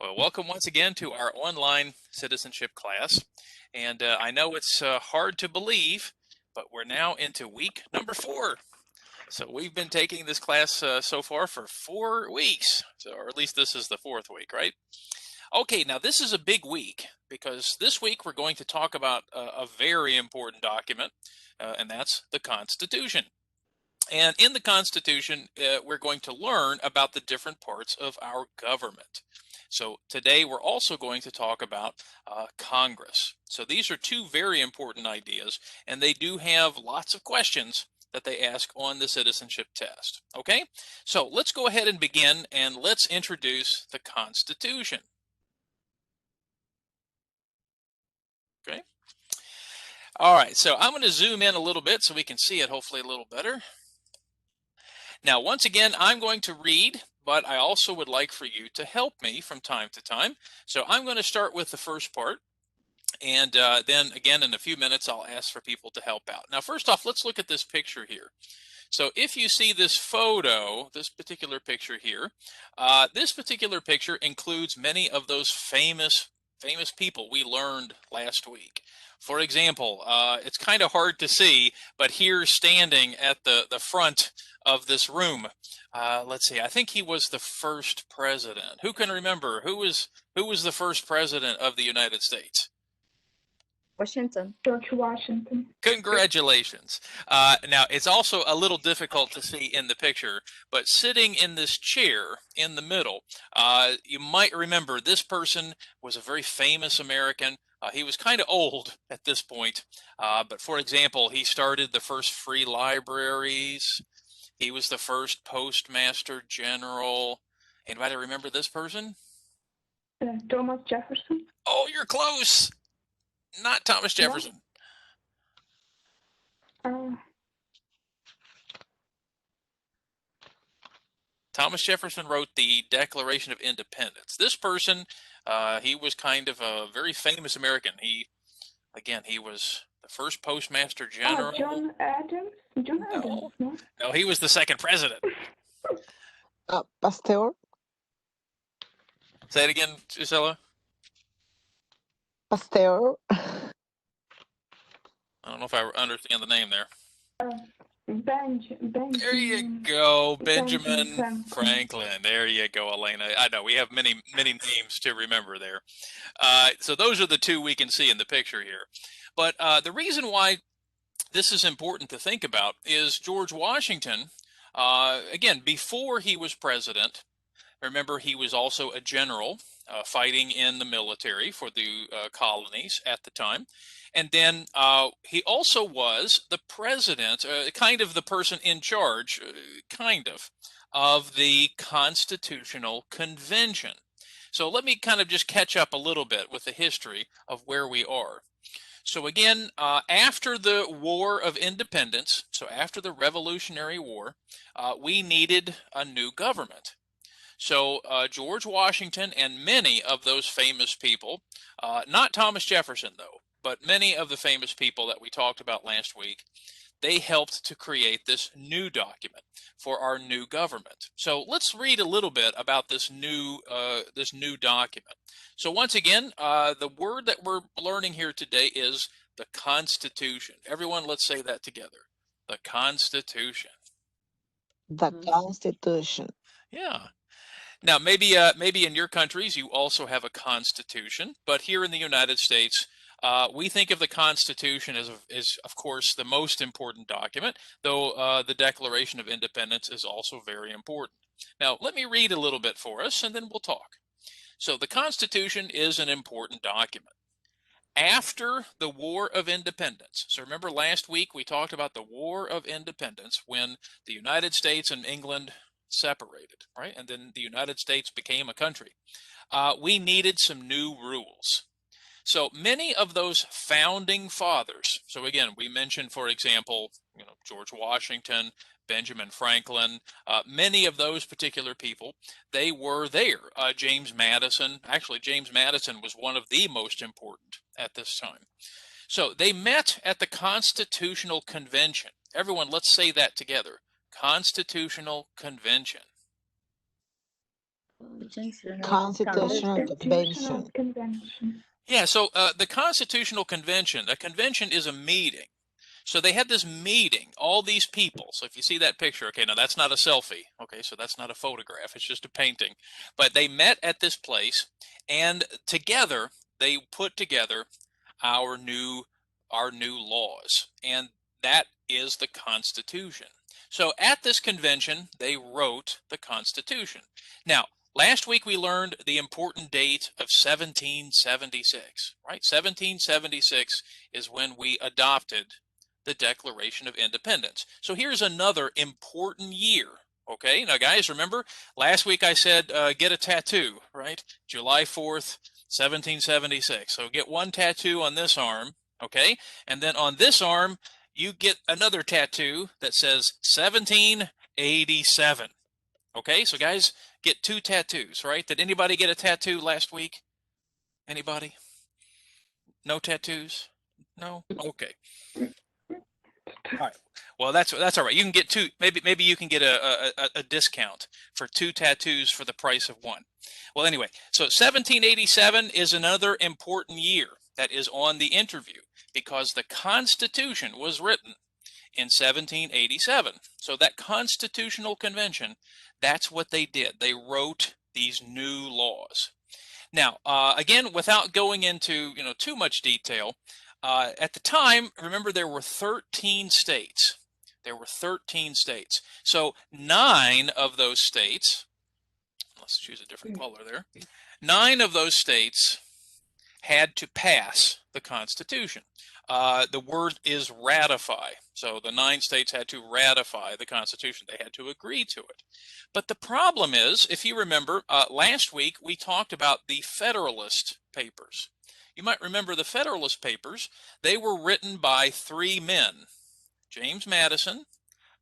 Well, welcome once again to our online citizenship class. And I know it's hard to believe, but we're now into week number 4. So we've been taking this class so far for 4 weeks. Or at least this is the 4th week, right? Okay, now this is a big week because this week we're going to talk about a very important document, and that's the Constitution. And in the Constitution, we're going to learn about the different parts of our government. So today we're also going to talk about Congress. So these are two very important ideas, and they do have lots of questions that they ask on the citizenship test. Okay, so let's go ahead and begin, and let's introduce the Constitution. Okay. All right, so I'm going to zoom in a little bit so we can see it hopefully a little better. Now, once again, I'm going to read, but I also would like for you to help me from time to time. So I'm going to start with the first part, and then again in a few minutes I'll ask for people to help out. Now, first off, let's look at this picture here. So if you see this photo, this particular picture here, this particular picture includes many of those famous people we learned last week. For example, it's kind of hard to see, but here standing at the front of this room, let's see, I think he was the first president. Who can remember who was the first president of the United States? Washington. George Washington. Congratulations. Now, it's also a little difficult to see in the picture, but sitting in this chair in the middle, you might remember this person was a very famous American. He was kind of old at this point, but for example, he started the first free libraries. He was the first postmaster general. Anybody remember this person? Thomas Jefferson. Oh, you're close. Not Thomas Jefferson. Thomas Jefferson wrote the Declaration of Independence. This person, he was kind of a very famous American. He was the first postmaster general. John Adams. No, he was the second president. Pasteur. Say it again, Gisela. Pasteur. I don't know if I understand the name there. Benjamin. There you go, Benjamin Franklin. There you go, Elena. I know we have many names to remember there. So those are the two we can see in the picture here. But the reason why this is important to think about is George Washington, again, before he was president, remember he was also a general fighting in the military for the colonies at the time. And then he also was the president, kind of the person in charge, of the Constitutional Convention. So let me kind of just catch up a little bit with the history of where we are. So again, after the War of Independence, so after the Revolutionary War, we needed a new government. So George Washington and many of those famous people, not Thomas Jefferson though, but many of the famous people that we talked about last week, they helped to create this new document for our new government. So let's read a little bit about this new document. So once again, the word that we're learning here today is the Constitution. Everyone, let's say that together. The Constitution. The Constitution. Yeah. Now, maybe in your countries you also have a constitution, but here in the United States, we think of the Constitution as of course, the most important document, though the Declaration of Independence is also very important. Now, let me read a little bit for us, and then we'll talk. So the Constitution is an important document. After the War of Independence, so remember last week we talked about the War of Independence when the United States and England separated, right? And then the United States became a country. We needed some new rules. So many of those founding fathers, so again, we mentioned, for example, George Washington, Benjamin Franklin, many of those particular people, they were there. James Madison was one of the most important at this time. So they met at the Constitutional Convention. Everyone, let's say that together. Constitutional Convention. Constitutional Constitutional Convention. Convention. Yeah, so the Constitutional Convention, a convention is a meeting. So they had this meeting, all these people. So if you see that picture, okay, now that's not a selfie. Okay, so that's not a photograph. It's just a painting. But they met at this place, and together they put together our new laws, and that is the Constitution. So at this convention, they wrote the Constitution. Now, last week we learned the important date of 1776, right? 1776 is when we adopted the Declaration of Independence. So here's another important year. Okay, now guys, remember last week I said get a tattoo, right? July 4th, 1776. So get one tattoo on this arm, okay? And then on this arm, you get another tattoo that says 1787. Okay, so guys, get two tattoos, right? Did anybody get a tattoo last week? Anybody? No tattoos? No? Okay. All right. Well, that's all right. You can get two. Maybe you can get a discount for two tattoos for the price of one. Well, anyway, so 1787 is another important year that is on the interview because the Constitution was written in 1787. So that Constitutional Convention, that's what they did. They wrote these new laws. Now, again, without going into too much detail, at the time, remember there were 13 states. There were 13 states. So 9 of those states, let's choose a different color there, 9 of those states had to pass the Constitution. The word is ratify. So the 9 states had to ratify the Constitution. They had to agree to it. But the problem is, if you remember, last week we talked about the Federalist Papers. You might remember the Federalist Papers. They were written by 3 men. James Madison,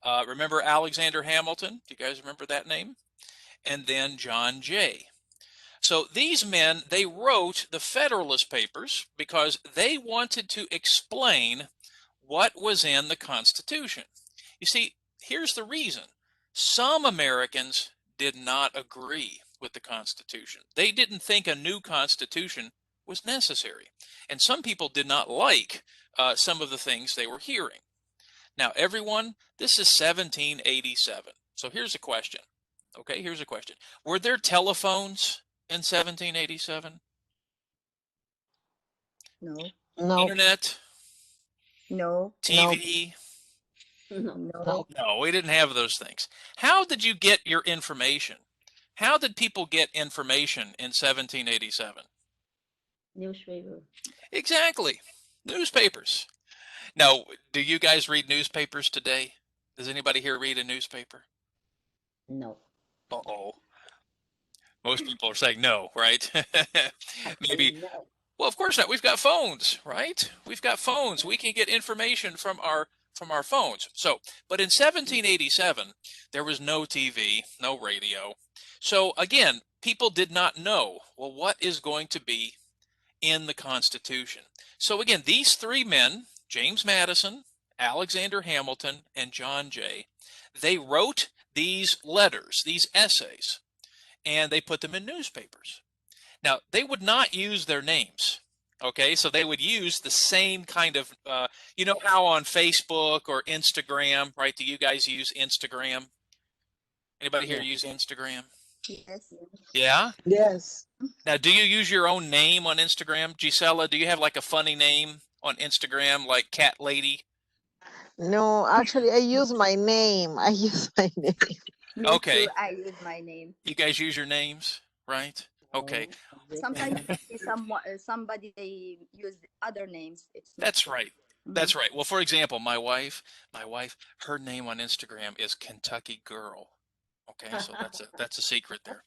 remember Alexander Hamilton? Do you guys remember that name? And then John Jay. So these men, they wrote the Federalist Papers because they wanted to explain what was in the Constitution. You see, here's the reason. Some Americans did not agree with the Constitution. They didn't think a new Constitution was necessary. And some people did not like some of the things they were hearing. Now, everyone, this is 1787. So here's a question. Okay, here's a question. Were there telephones in 1787? No. No. Internet? No. TV? No. No, we didn't have those things. How did you get your information? How did people get information in 1787? Newspaper. Exactly. Newspapers. Now, do you guys read newspapers today? Does anybody here read a newspaper? No. Uh-oh. Most people are saying no, right? Maybe. No. Well, of course not. We've got phones, right? We've got phones. We can get information from our phones. So, but in 1787, there was no TV, no radio. So again, people did not know, well, what is going to be in the Constitution? So again, these 3 men, James Madison, Alexander Hamilton, and John Jay, they wrote these letters, these essays, and they put them in newspapers. Now, they would not use their names, okay? So they would use the same kind of, you know how on Facebook or Instagram, right? Do you guys use Instagram? Anybody here use Instagram? Yes. Yeah? Yes. Now, do you use your own name on Instagram? Gisela, do you have like a funny name on Instagram, like Cat Lady? No, actually, I use my name. I use my name. Me Okay. too, I use my name. You guys use your names, right? Okay. Sometimes somebody they use other names. It's not That's true. right. That's right. Well, for example, my wife, her name on Instagram is Kentucky Girl. Okay, so that's a secret there.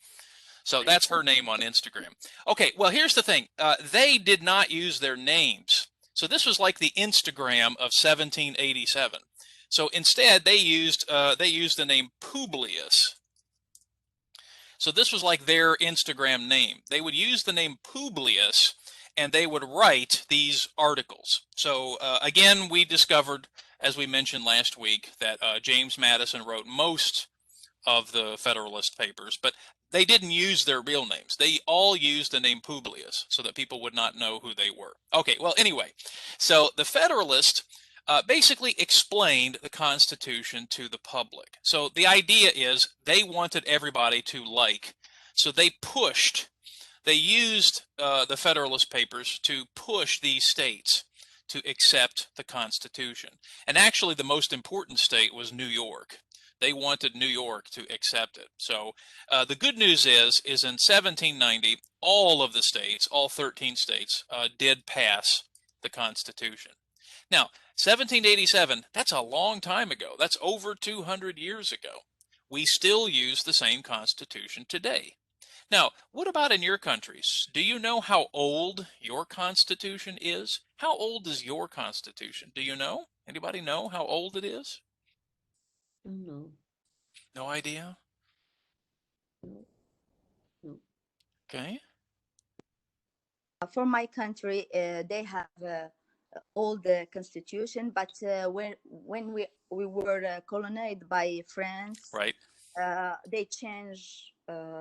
So that's her name on Instagram. Okay, well, here's the thing. They did not use their names. So this was like the Instagram of 1787. So instead, they used the name Publius. So this was like their Instagram name. They would use the name Publius, and they would write these articles. So again, we discovered, as we mentioned last week, that James Madison wrote most of the Federalist Papers, but they didn't use their real names. They all used the name Publius so that people would not know who they were. Okay, well, anyway, so the Federalist basically explained the Constitution to the public. So the idea is they wanted everybody to like, so they used the Federalist Papers to push these states to accept the Constitution. And actually, the most important state was New York. They wanted New York to accept it. So the good news is in 1790, all of the states, all 13 states, did pass the Constitution. Now, 1787, that's a long time ago. That's over 200 years ago. We still use the same Constitution today. Now, what about in your countries? Do you know how old your Constitution is? How old is your Constitution? Do you know? Anybody know how old it is? No. No idea? No. No. Okay. For my country, they have old constitution, but when we were colonized by France, Right. they changed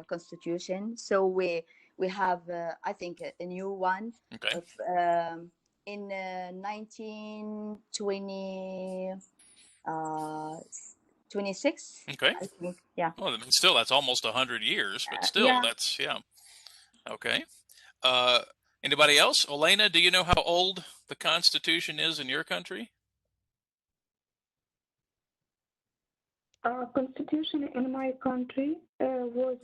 constitution. So we have I think a new one Okay. of, in 1920. 26, Okay. I think. Yeah. Well, I mean, still, that's almost 100 years, but still, Yeah. that's, yeah. Okay. Anybody else? Elena, do you know how old the Constitution is in your country? Constitution in my country was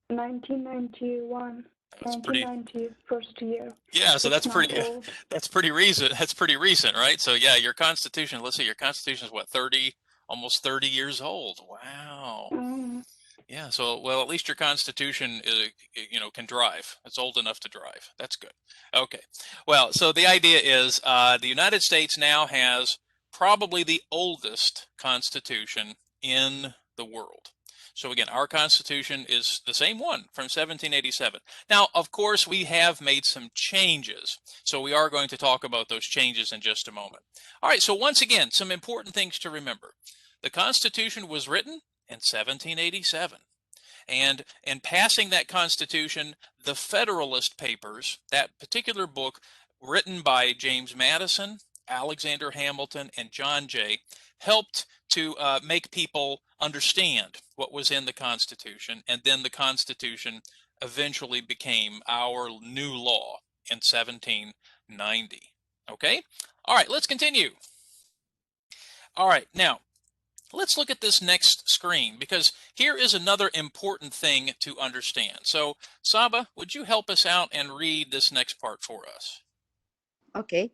1991. That's pretty. 1990 first year. Yeah, so It's that's not pretty. old. That's pretty recent. That's pretty recent, right? So yeah, your Constitution. Let's see, your Constitution is what, 30, almost 30 years old. Wow. Mm. Yeah. So well, at least your Constitution, can drive. It's old enough to drive. That's good. Okay. Well, so the idea is the United States now has probably the oldest Constitution in the world. So again, our Constitution is the same one from 1787. Now, of course, we have made some changes. So we are going to talk about those changes in just a moment. All right, so once again, some important things to remember. The Constitution was written in 1787. And in passing that Constitution, the Federalist Papers, that particular book written by James Madison, Alexander Hamilton, and John Jay, helped to make people understand what was in the Constitution, and then the Constitution eventually became our new law in 1790. Okay? All right, let's continue. All right, now, let's look at this next screen, because here is another important thing to understand. So, Saba, would you help us out and read this next part for us? Okay.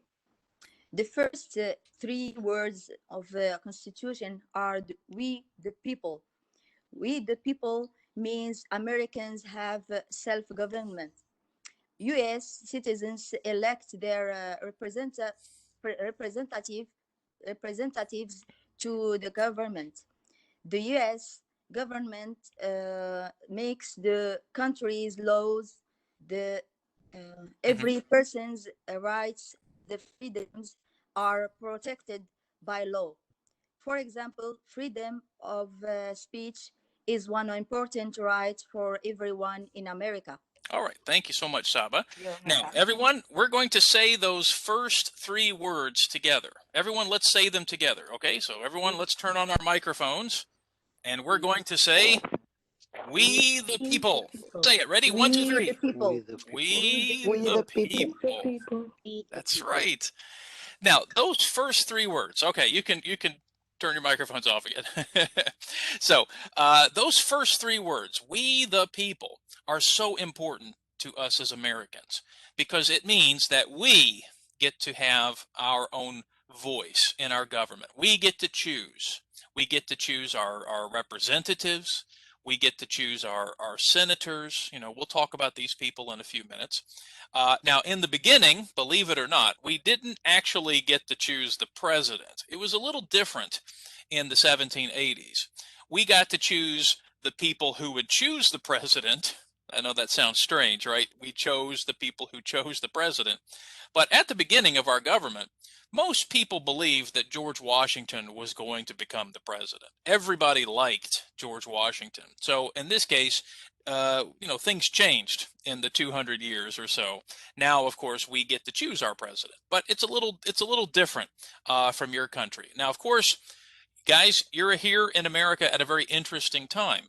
The first three words of the Constitution are we the people. We the people means Americans have self-government. U.S. citizens elect their representatives to the government. The U.S. government makes the country's laws. Every person's rights, the freedoms are protected by law. For example, freedom of speech is one important right for everyone in America. All right, thank you so much, Saba. You're Now, welcome. everyone, we're going to say those first three words together. Everyone, let's say them together, okay? So everyone, let's turn on our microphones, and we're going to say, we the people. Say it, ready? One, two, three. The people. We the people. We We the the people. The people. people. That's right. Now, those first three words, okay, you can turn your microphones off again. So those first three words, we the people, are so important to us as Americans, because it means that we get to have our own voice in our government. We get to choose. We get to choose our representatives. We get to choose our senators. We'll talk about these people in a few minutes. Now, in the beginning, believe it or not, we didn't actually get to choose the president. It was a little different in the 1780s. We got to choose the people who would choose the president. I know that sounds strange, right? We chose the people who chose the president. But at the beginning of our government, most people believed that George Washington was going to become the president. Everybody liked George Washington. So in this case, things changed in the 200 years or so. Now, of course, we get to choose our president, but it's a little different from your country. Now, of course, guys, you're here in America at a very interesting time.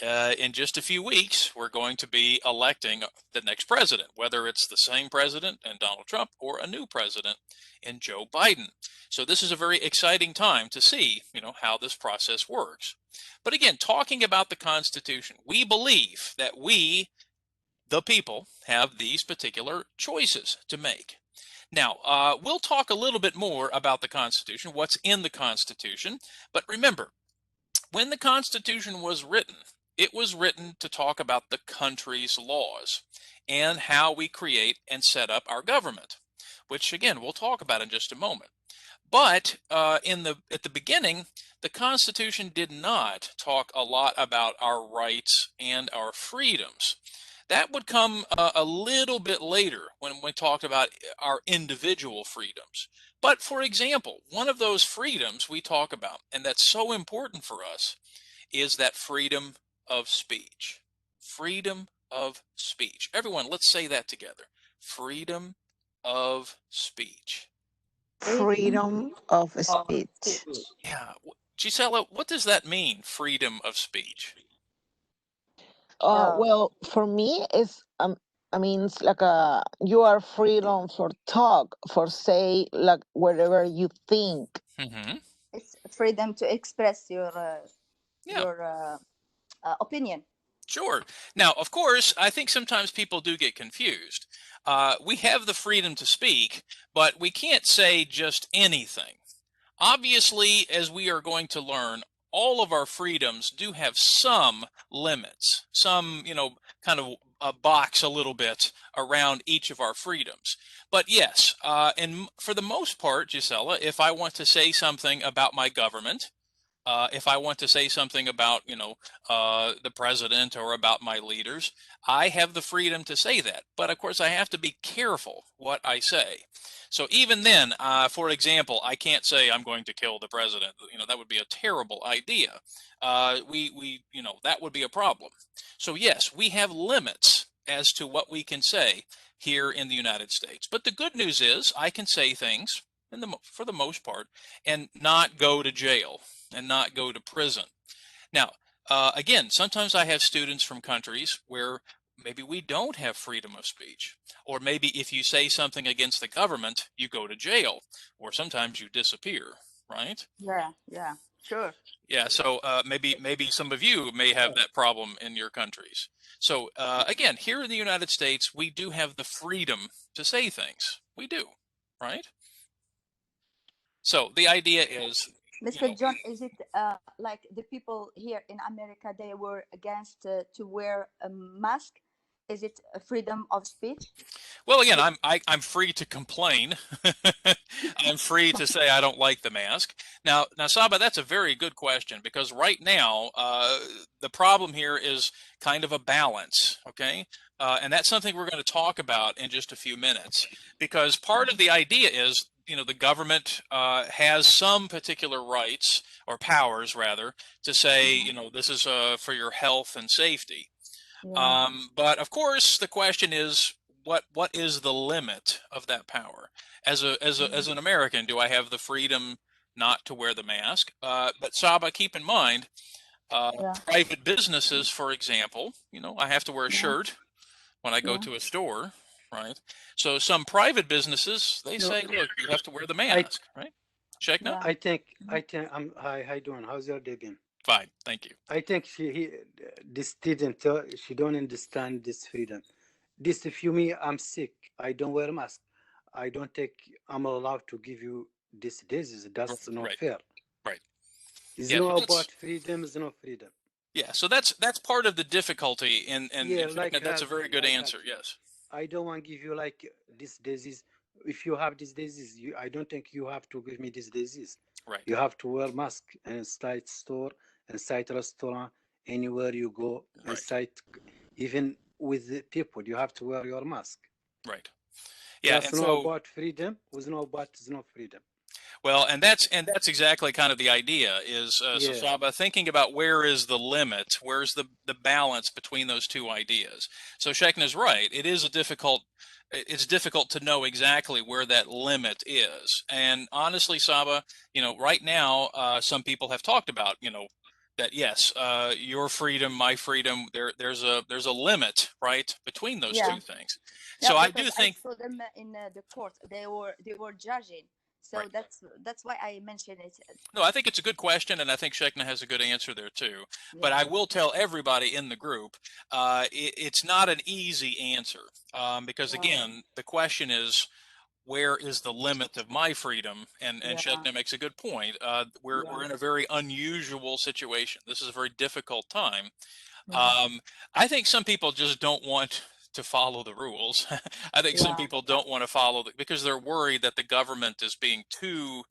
In just a few weeks, we're going to be electing the next president, whether it's the same president in Donald Trump or a new president in Joe Biden. So this is a very exciting time to see, how this process works. But again, talking about the Constitution, we believe that we, the people, have these particular choices to make. Now, we'll talk a little bit more about the Constitution, what's in the Constitution, but remember, when the Constitution was written, it was written to talk about the country's laws and how we create and set up our government, which again, we'll talk about in just a moment. But at the beginning, the Constitution did not talk a lot about our rights and our freedoms. That would come a little bit later when we talked about our individual freedoms. But for example, one of those freedoms we talk about, and that's so important for us, is that freedom of speech. Freedom of speech. Everyone, let's say that together. Freedom of speech. Freedom of speech. Yeah. Gisela, what does that mean, freedom of speech? Well, for me, I mean, it's like you are freedom for talk, for say, like whatever you think. Mm-hmm. It's freedom to express your Yeah. your opinion. Sure. Now, of course, I think sometimes people do get confused. We have the freedom to speak, but we can't say just anything. Obviously, as we are going to learn, all of our freedoms do have some limits, some, kind of a box a little bit around each of our freedoms. But yes, and for the most part, Gisela, if I want to say something about my government, if I want to say something about, the president or about my leaders, I have the freedom to say that. But of course, I have to be careful what I say. So even then, for example, I can't say I'm going to kill the president. That would be a terrible idea. That would be a problem. So yes, we have limits as to what we can say here in the United States. But the good news is I can say things for the most part and not go to jail and not go to prison. Now, again, sometimes I have students from countries where maybe we don't have freedom of speech, or maybe if you say something against the government, you go to jail, or sometimes you disappear, right? Yeah, sure. Yeah, so maybe some of you may have that problem in your countries. So again, here in the United States, we do have the freedom to say things. We do, right? So the idea is, Mr. John, is it like the people here in America, they were against to wear a mask? Is it a freedom of speech? well, again, I'm free to complain. I'm free to say I don't like the mask. Now, Saba, that's a very good question because right now the problem here is kind of a balance. Okay, and that's something we're going to talk about in just a few minutes because part of the idea is the government has some particular rights or powers rather to say this is for your health and safety. Yeah. But of course, the question is, what is the limit of that power? As an American, do I have the freedom not to wear the mask? But Saba, keep in mind, Yeah. private businesses, for example, I have to wear a Yeah. shirt when I go Yeah. to a store, right? So some private businesses, they say, look, you have to wear the mask, right? Check now? Yeah. I think hi, how you doing? How's your day been? Fine, thank you. I think this student, she don't understand this freedom. This, if you me, I'm sick. I don't wear a mask. I don't take. I'm allowed to give you this disease. That's not Right, fair. right. It's Yeah, so not that's about freedom. It's not freedom. yeah, so that's part of the difficulty in Yeah, doing like it. That's a health, very good like answer. health. Yes. I don't want to give you like this disease. If you have this disease, I don't think you have to give me this disease. Right. You have to wear mask inside store, inside restaurant, anywhere you go, Right. inside even with the people. You have to wear your mask. Right. Yeah, That's and not so about freedom. Was no about is no freedom. well, and that's exactly kind of the idea is so Yeah. Saba, thinking about where is the limit, where's the balance between those two ideas. So Shekna's right. It's difficult to know exactly where that limit is. And honestly, Saba, right now, some people have talked about, that yes, your freedom, my freedom, there's a limit, right, between those Yeah. two things. Yeah, So I because do I think saw them in the court. They were judging. So right. that's why I mentioned it. No, I think it's a good question, and I think Shekna has a good answer there too. But Yeah. I will tell everybody in the group, it's not an easy answer because Yeah. again, the question is, where is the limit of my freedom? And Yeah. Shekna makes a good point. We're Yeah. in a very unusual situation. This is a very difficult time. Yeah. I think some people just don't want to follow the rules. I think some Yeah. people don't want to follow because they're worried that the government is being too,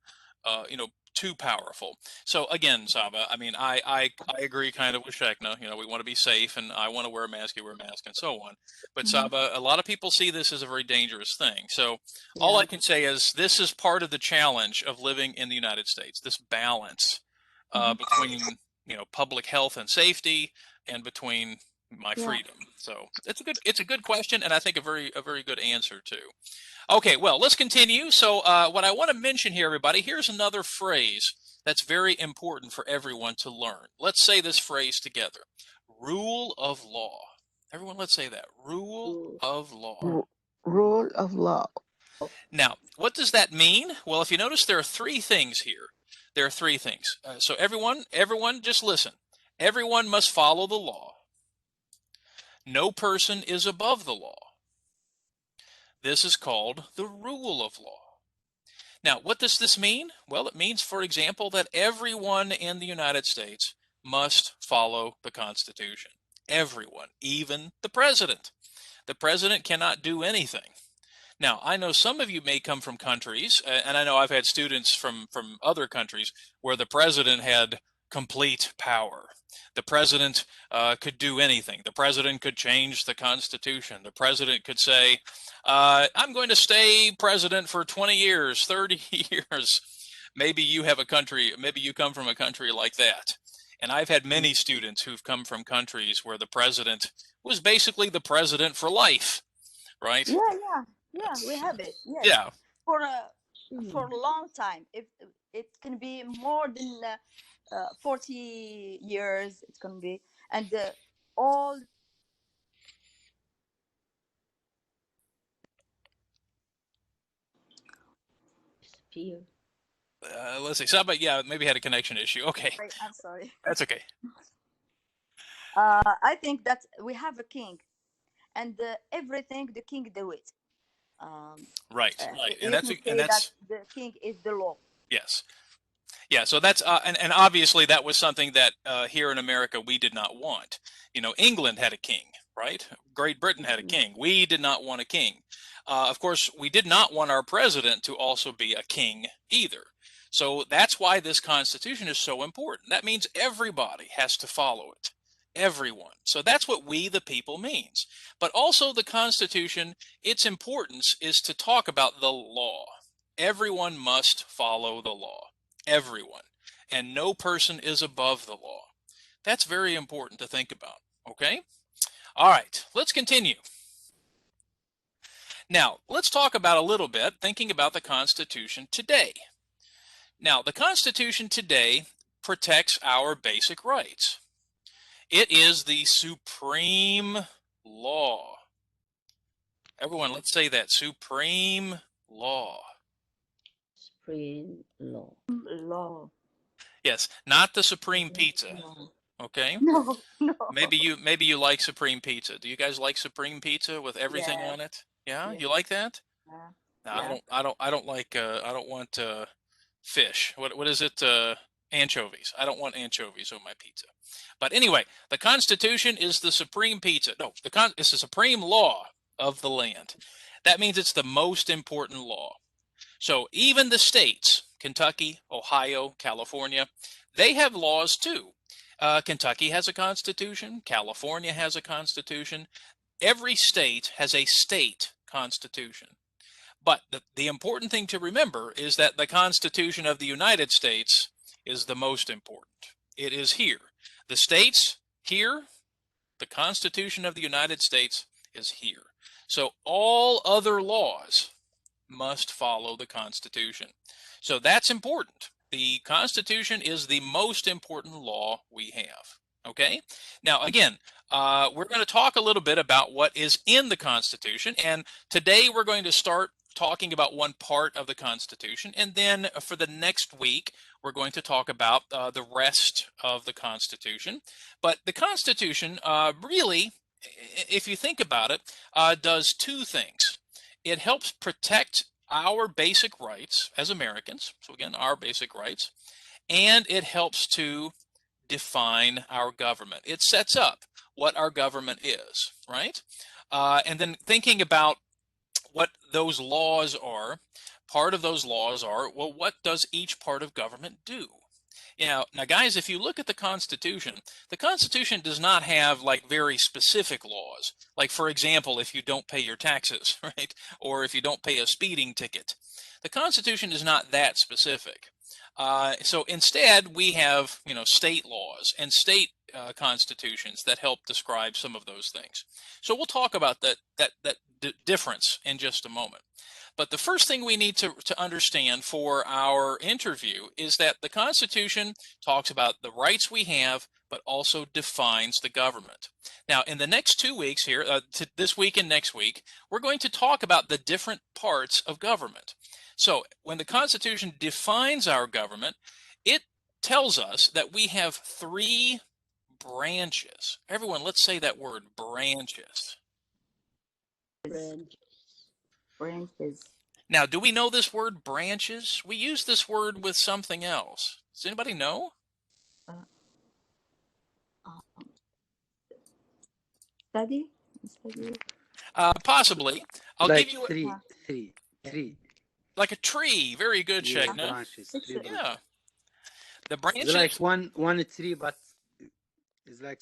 too powerful. So again, Saba, I mean, I agree kind of with Shekna. We want to be safe, and I want to wear a mask, you wear a mask, and so on. But Saba, a lot of people see this as a very dangerous thing. So all Yeah. I can say is this is part of the challenge of living in the United States. This balance between public health and safety and between my Yeah. freedom. So it's a good question, and I think a very good answer too. Okay, well, let's continue. So what I want to mention here, everybody, here's another phrase that's very important for everyone to learn. Let's say this phrase together. Rule of law. Everyone, let's say that. Rule of law. Rule of law. Now, what does that mean? Well, if you notice, there are three things here. There are three things. So everyone, just listen. Everyone must follow the law. No person is above the law. This is called the rule of law. Now, what does this mean? Well, it means, for example, that everyone in the United States must follow the Constitution. Everyone, even the president. The president cannot do anything. Now, I know some of you may come from countries, and I know I've had students from other countries where the president had complete power. The president could do anything. The president could change the Constitution. The president could say, I'm going to stay president for 20 years, 30 years. Maybe you have a country, maybe you come from a country like that. And I've had many students who've come from countries where the president was basically the president for life, right? Yeah, we have it. Yes. Yeah. For a long time. If it can be more than 40 years, it can be, and all. Let's see. Somebody, yeah, maybe had a connection issue. Okay, Wait, I'm sorry. that's okay. I think that we have a king, and everything the king do it. Right. And You can say that the king is the law. yes. Yeah, so that's and obviously that was something that here in America we did not want. England had a king, right? Great Britain had a king. We did not want a king. Of course, we did not want our president to also be a king either. So that's why this Constitution is so important. That means everybody has to follow it. Everyone. So that's what we the people means. But also the Constitution, its importance is to talk about the law. Everyone must follow the law. Everyone. And no person is above the law. That's very important to think about. Okay? All right, let's continue. Now, let's talk about a little bit thinking about the Constitution today. Now, the Constitution today protects our basic rights. It is the supreme law. Everyone, let's say that. Supreme law. Supreme law. Law. Yes, not the supreme pizza. Okay? No. Maybe you like supreme pizza. Do you guys like supreme pizza with everything on it? Yeah, you like that? No, Yeah. I don't like I don't want fish. What is it? Anchovies. I don't want anchovies on my pizza. But anyway, the Constitution is the supreme pizza. No, it's the supreme law of the land. That means it's the most important law. So even the states, Kentucky, Ohio, California, they have laws too. Kentucky has a constitution. California has a constitution. every state has a state constitution. But the important thing to remember is that the Constitution of the United States is the most important. It is here. The states here, the Constitution of the United States is here. So all other laws must follow the Constitution. So that's important. The Constitution is the most important law we have. Okay? Now, again, we're going to talk a little bit about what is in the Constitution. And today we're going to start talking about one part of the Constitution. And then for the next week, we're going to talk about the rest of the Constitution. But the Constitution really, if you think about it, does two things. It helps protect our basic rights as Americans. So again, our basic rights. And it helps to define our government. It sets up what our government is, right? And then thinking about what those laws are, part of those laws are, well, what does each part of government do? Now, guys, if you look at the Constitution does not have like very specific laws. Like, for example, if you don't pay your taxes, right? Or if you don't pay a speeding ticket. The Constitution is not that specific. So instead, we have, state laws and state constitutions that help describe some of those things. So we'll talk about that difference in just a moment. But the first thing we need to understand for our interview is that the Constitution talks about the rights we have, but also defines the government. Now, in the next 2 weeks here, this week and next week, we're going to talk about the different parts of government. So when the Constitution defines our government, it tells us that we have 3 branches. Everyone, let's say that word, branches. Branches. Now, do we know this word, branches? We use this word with something else. Does anybody know? Study? Possibly. I'll like give you three. like a tree. Very good, Yeah, Shagna. branches. Three branches. Yeah. The It's branches. like one tree, but it's like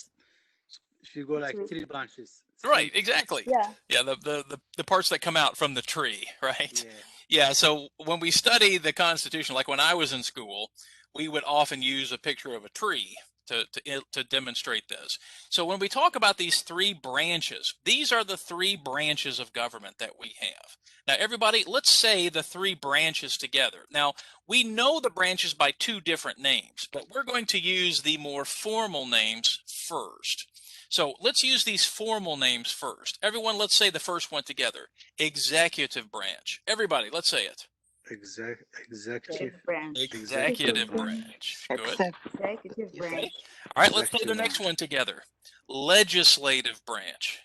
if you go like 3 branches. Right, exactly. Yeah. Yeah, the parts that come out from the tree, right? Yeah. Yeah, so when we study the Constitution, like when I was in school, we would often use a picture of a tree to demonstrate this. So when we talk about these 3 branches, these are the 3 branches of government that we have. Now, everybody, let's say the 3 branches together. Now, we know the branches by 2 different names, but we're going to use the more formal names first. So let's use these formal names first. Everyone, let's say the first one together. Executive branch. Everybody, let's say it. Executive branch. Executive branch. Good. Executive branch. All right, let's say the next one together. Legislative branch.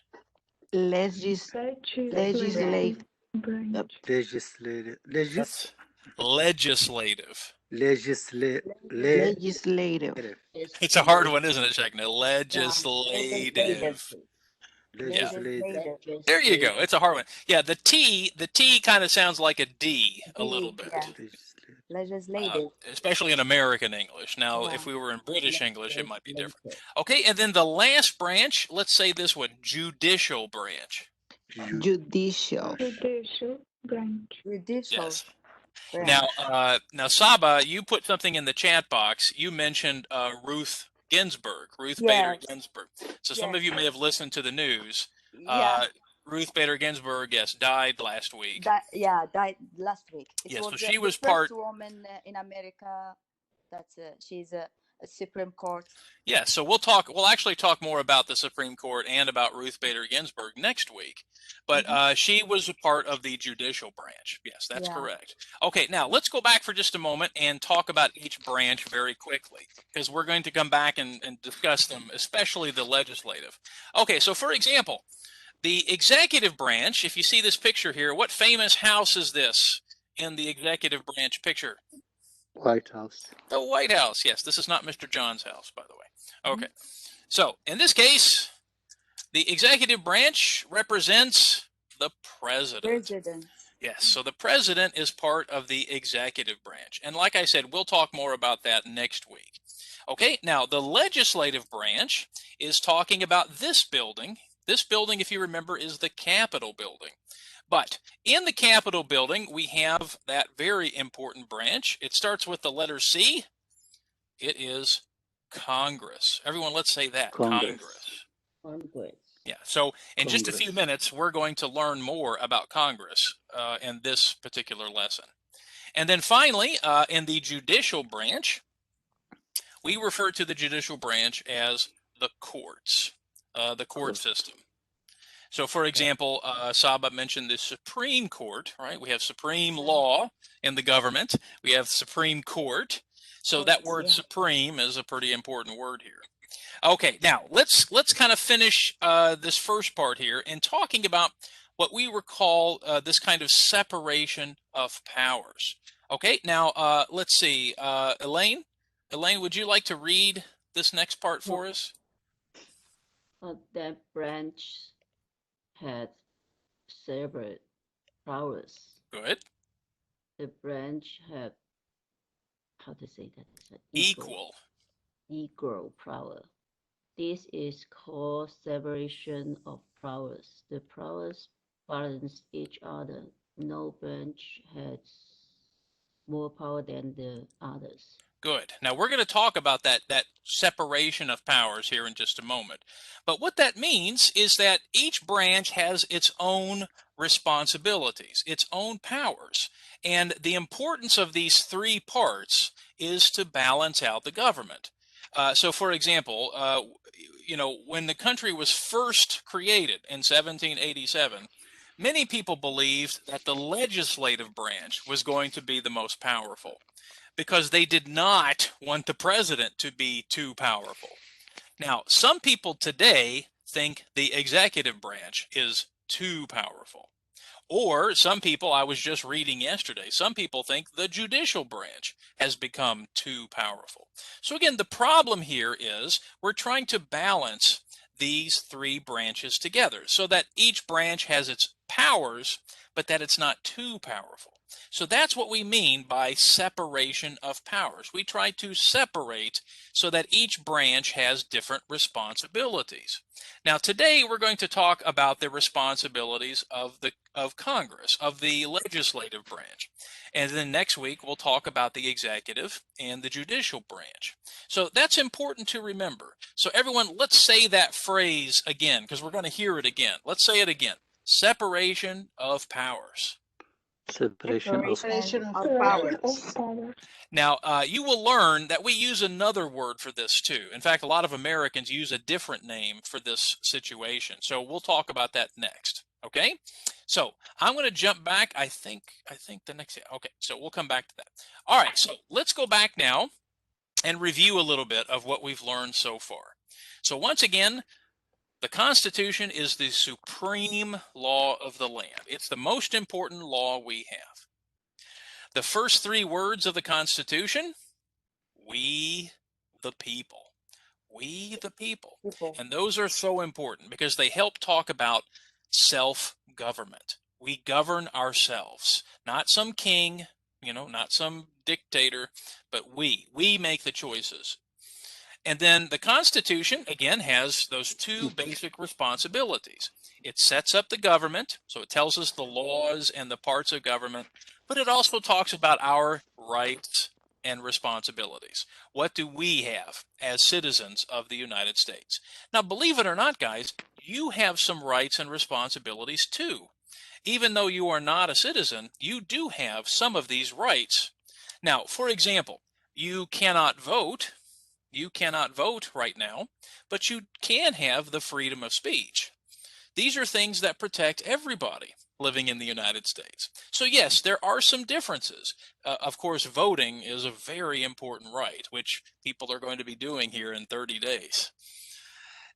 Legislative branch. Legislative. Legislative. Legislative. It's a hard one, isn't it, Shagna? Legislative. Legislative. There you go. It's a hard one. Yeah, the T kind of sounds like a D a little bit. Yeah. Legislative. Especially in American English. Now, if we were in British English, it might be different. Okay, and then the last branch, let's say this one, judicial branch. Judicial. Judicial branch. Judicial. Yes. branch. Now, Saba, you put something in the chat box. You mentioned Ruth Bader Ginsburg. So some of you may have listened to the news. Ruth Bader Ginsburg, yes, died last week. Died last week. Yes, so was she was the first woman in America. She's a Supreme Court. Yeah, so we'll actually talk more about the Supreme Court and about Ruth Bader Ginsburg next week. But she was a part of the judicial branch. Yes, that's correct. Okay, now let's go back for just a moment and talk about each branch very quickly, because we're going to come back and discuss them, especially the legislative. Okay, so for example, the executive branch, if you see this picture here, what famous house is this in the executive branch picture? White House. The White House, yes. This is not Mr. John's house, by the way. Okay. So, in this case, the executive branch represents the president. Yes, so the president is part of the executive branch. And like I said, we'll talk more about that next week. Okay, now the legislative branch is talking about this building This building, if you remember, is the Capitol building. But in the Capitol building, we have that very important branch. It starts with the letter C. It is Congress. Everyone, let's say that. Congress. Congress. Yeah, so in just a few Congress. minutes, we're going to learn more about Congress in this particular lesson. And then finally, in the judicial branch, we refer to the judicial branch as the courts, the court system. So, for example, Saba mentioned the Supreme Court, right? We have supreme law in the government. We have Supreme Court. So that word supreme is a pretty important word here. Okay, now let's kind of finish this first part here in talking about what we would call this kind of separation of powers. Okay, now let's see, Elaine, would you like to read this next part for us? That branch had several powers. Good. The branch had, how to say that? Equal power. This is called separation of powers. The powers balance each other. No branch has more power than the others. Good. Now we're going to talk about that separation of powers here in just a moment. But what that means is that each branch has its own responsibilities, its own powers. And the importance of these three parts is to balance out the government. So for example, you know, when the country was first created in 1787, many people believed that the legislative branch was going to be the most powerful, because they did not want the president to be too powerful. Now, some people today think the executive branch is too powerful. Or some people, I was just reading yesterday, some people think the judicial branch has become too powerful. So again, the problem here is we're trying to balance these three branches together so that each branch has its powers, but that it's not too powerful. So that's what we mean by separation of powers. We try to separate so that each branch has different responsibilities. Now today we're going to talk about the responsibilities of Congress, of the legislative branch. And then next week we'll talk about the executive and the judicial branch. So that's important to remember. So everyone, let's say that phrase again, because we're going to hear it again. Let's say it again. Separation of powers. Separation of Separation of Separation powers. of powers. Now, you will learn that we use another word for this too. In fact, a lot of Americans use a different name for this situation. So we'll talk about that next. Okay? So I'm going to jump back. I think the next, okay, so we'll come back to that. All right, so let's go back now and review a little bit of what we've learned so far. So once again, the Constitution is the supreme law of the land. It's the most important law we have. The first three words of the Constitution: we the people. We the people. And those are so important because they help talk about self-government. We govern ourselves, not some king, you know, not some dictator, but we make the choices. And then the Constitution, again, has those two basic responsibilities. It sets up the government, so it tells us the laws and the parts of government, but it also talks about our rights and responsibilities. What do we have as citizens of the United States? Now, believe it or not, guys, you have some rights and responsibilities too. Even though you are not a citizen, you do have some of these rights. Now, for example, you cannot vote. You cannot vote right now, but you can have the freedom of speech. These are things that protect everybody living in the United States. So yes, there are some differences. Of course, voting is a very important right, which people are going to be doing here in 30 days.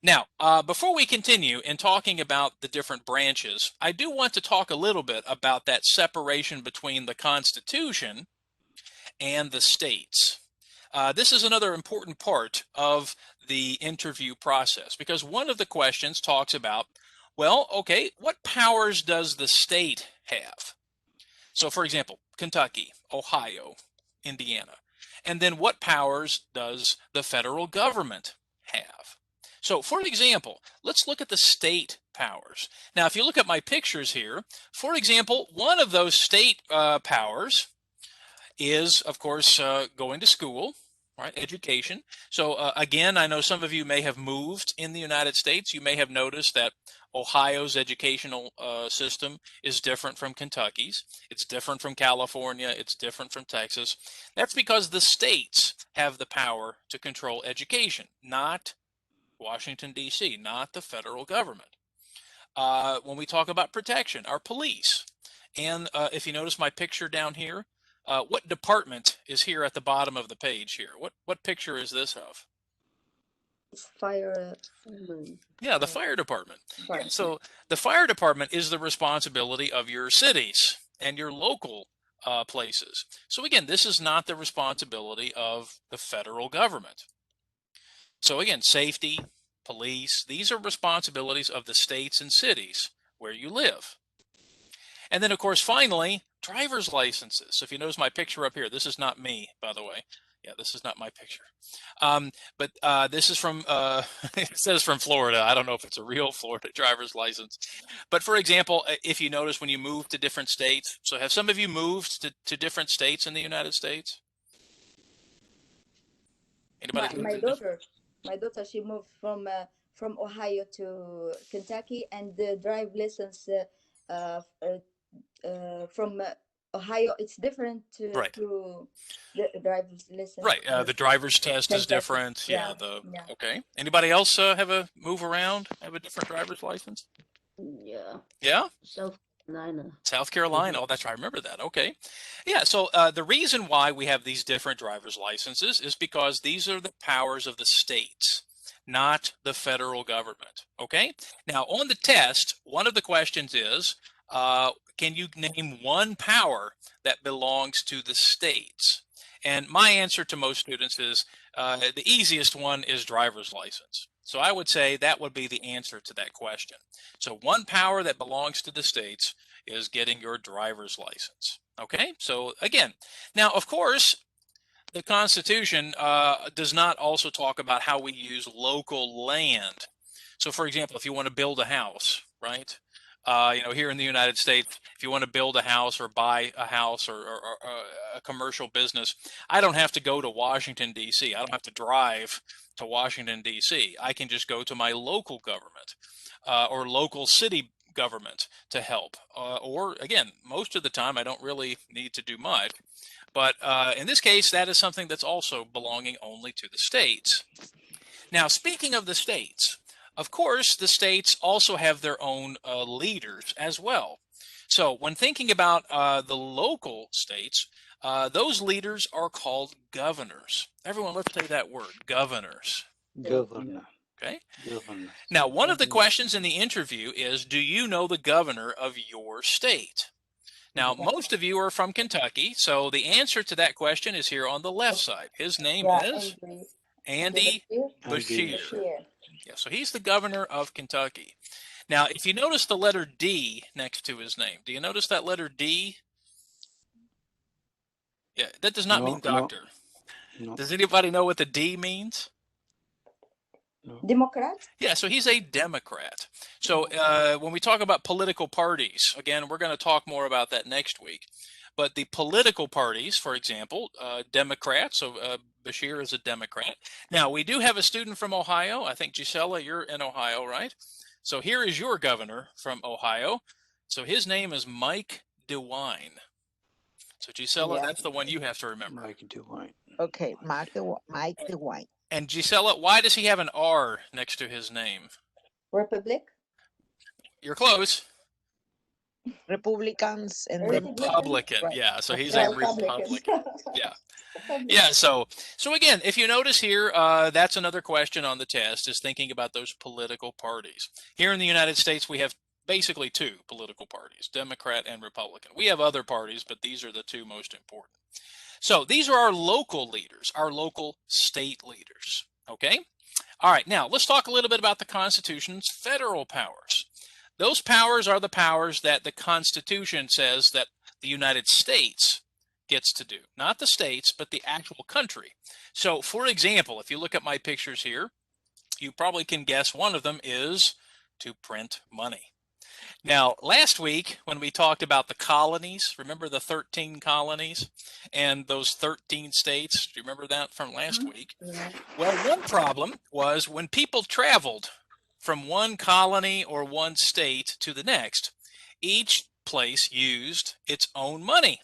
Now, before we continue in talking about the different branches, I do want to talk a little bit about that separation between the Constitution and the states. This is another important part of the interview process because one of the questions talks about, well, okay, what powers does the state have? So for example, Kentucky, Ohio, Indiana. And then what powers does the federal government have? So for example, let's look at the state powers. Now, if you look at my pictures here, for example, one of those state powers is, of course, going to school, right? Education. So again, I know some of you may have moved in the United States. You may have noticed that Ohio's educational system is different from Kentucky's. It's different from California. It's different from Texas. That's because the states have the power to control education, not Washington, D.C., not the federal government. When we talk about protection, our police. And if you notice my picture down here, what department is here at the bottom of the page here? What picture is this of? It's fire. Yeah, the fire department. Yeah, so the fire department is the responsibility of your cities and your local places. So again, this is not the responsibility of the federal government. So again, safety, police, these are responsibilities of the states and cities where you live. And then, of course, finally, driver's licenses. So if you notice my picture up here, this is not me, by the way. Yeah, this is not my picture. But this is from, it says from Florida. I don't know if it's a real Florida driver's license. But for example, if you notice when you move to different states, so have some of you moved to different states in the United States? Anybody? My daughter, she moved from Ohio to Kentucky, and the drive license from Ohio, it's different Right. to the driver's license. Right. The driver's test is different. Yeah. Okay. Anybody else have a move around? Have a different driver's license? Yeah. Yeah. South Carolina. South Carolina. Oh, that's right. I remember that. Okay. Yeah. So the reason why we have these different driver's licenses is because these are the powers of the states, not the federal government. Okay. Now, on the test, one of the questions is, can you name one power that belongs to the states? And my answer to most students is the easiest one is driver's license. So I would say that would be the answer to that question. So one power that belongs to the states is getting your driver's license. Okay, so again, now of course, the Constitution does not also talk about how we use local land. So for example, if you want to build a house, right? Here in the United States, if you want to build a house or buy a house or a commercial business, I don't have to go to Washington, D.C. I don't have to drive to Washington, D.C. I can just go to my local government or local city government to help. Or again, most of the time, I don't really need to do much. But in this case, that is something that's also belonging only to the states. Now, speaking of the states, of course, the states also have their own leaders as well. So when thinking about the local states, those leaders are called governors. Everyone, let's say that word, governors. Governor. Okay. Governor. Now, one of the questions in the interview is, do you know the governor of your state? Now, most of you are from Kentucky, so the answer to that question is here on the left side. His name is Andy Beshear. Yeah, so he's the governor of Kentucky. Now, if you notice the letter D next to his name, do you notice that letter D? Yeah, that does not mean doctor. No. Does anybody know what the D means? No. Democrat? Yeah, so he's a Democrat. So when we talk about political parties, again, we're going to talk more about that next week. But the political parties, for example, Democrats, so Beshear is a Democrat. Now, we do have a student from Ohio. I think, Gisela, you're in Ohio, right? So here is your governor from Ohio. So his name is Mike DeWine. So Gisela, that's the one you have to remember. Mike DeWine. Okay, Mike DeWine. And Gisela, why does he have an R next to his name? Republic? You're close. Republicans and Republican. Right. Yeah, so he's a Republican. Yeah. Yeah, so again, if you notice here, that's another question on the test, is thinking about those political parties. Here in the United States, we have basically two political parties, Democrat and Republican. We have other parties, but these are the two most important. So these are our local leaders, our local state leaders, okay? All right, now let's talk a little bit about the Constitution's federal powers. Those powers are the powers that the Constitution says that the United States gets to do. Not the states, but the actual country. So, for example, if you look at my pictures here, You probably can guess one of them is to print money. Now, last week when we talked about the colonies, remember the 13 colonies and those 13 states? Do you remember that from last week? Yeah. Well, one problem was when people traveled from one colony or one state to the next, each place used its own money.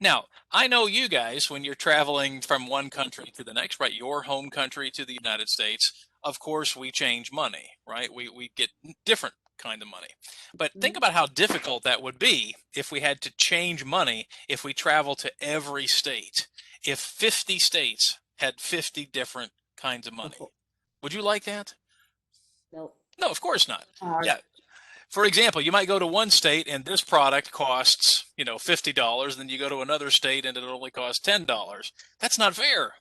Now, I know you guys, when you're traveling from one country to the next, right, your home country to the United States, of course, we change money, right? We get different kind of money. But think about how difficult that would be if we had to change money if we travel to every state. If 50 states had 50 different kinds of money. Would you like that? No. No, of course not. Hard. Yeah. For example, you might go to one state and this product costs, $50, then you go to another state and it only costs $10. That's not fair.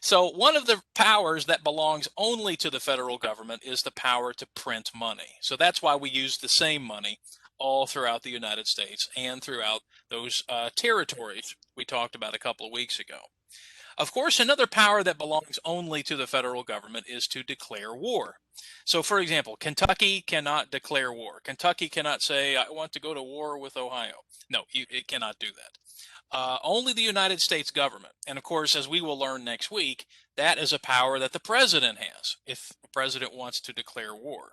So one of the powers that belongs only to the federal government is the power to print money. So that's why we use the same money all throughout the United States and throughout those territories we talked about a couple of weeks ago. Of course, another power that belongs only to the federal government is to declare war. So, for example, Kentucky cannot declare war. Kentucky cannot say, I want to go to war with Ohio. No, it cannot do that. Only the United States government. And of course, as we will learn next week, that is a power that the president has if the president wants to declare war.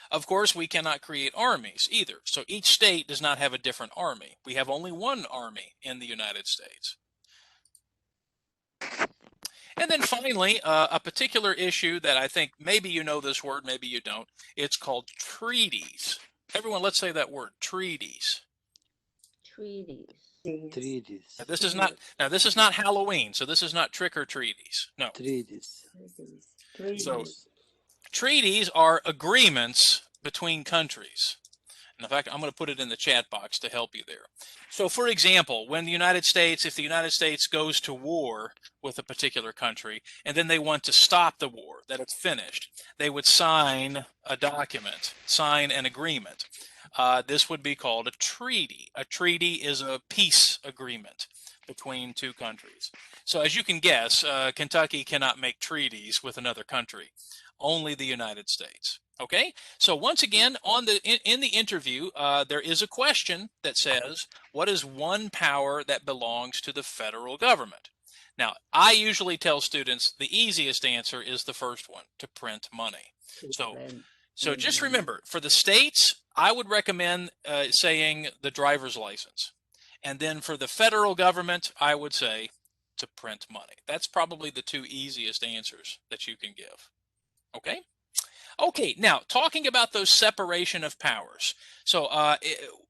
Of course, we cannot create armies either. So each state does not have a different army. We have only one army in the United States. And then finally, a particular issue that I think maybe you know this word, maybe you don't. It's called treaties. Everyone, let's say that word, treaties. Treaties. Treaties. This is not Halloween, so this is not trick or treaties. No. Treaties. So treaties are agreements between countries. And in fact, I'm going to put it in the chat box to help you there. So for example, when if the United States goes to war with a particular country, and then they want to stop the war, that it's finished, they would sign a document, sign an agreement. This would be called a treaty. A treaty is a peace agreement between two countries. So as you can guess, Kentucky cannot make treaties with another country, only the United States. Okay, so once again, in the interview, there is a question that says, what is one power that belongs to the federal government? Now, I usually tell students the easiest answer is the first one, to print money. So just remember, for the states, I would recommend saying the driver's license. And then for the federal government, I would say to print money. That's probably the two easiest answers that you can give. Okay? Okay, now talking about those separation of powers. So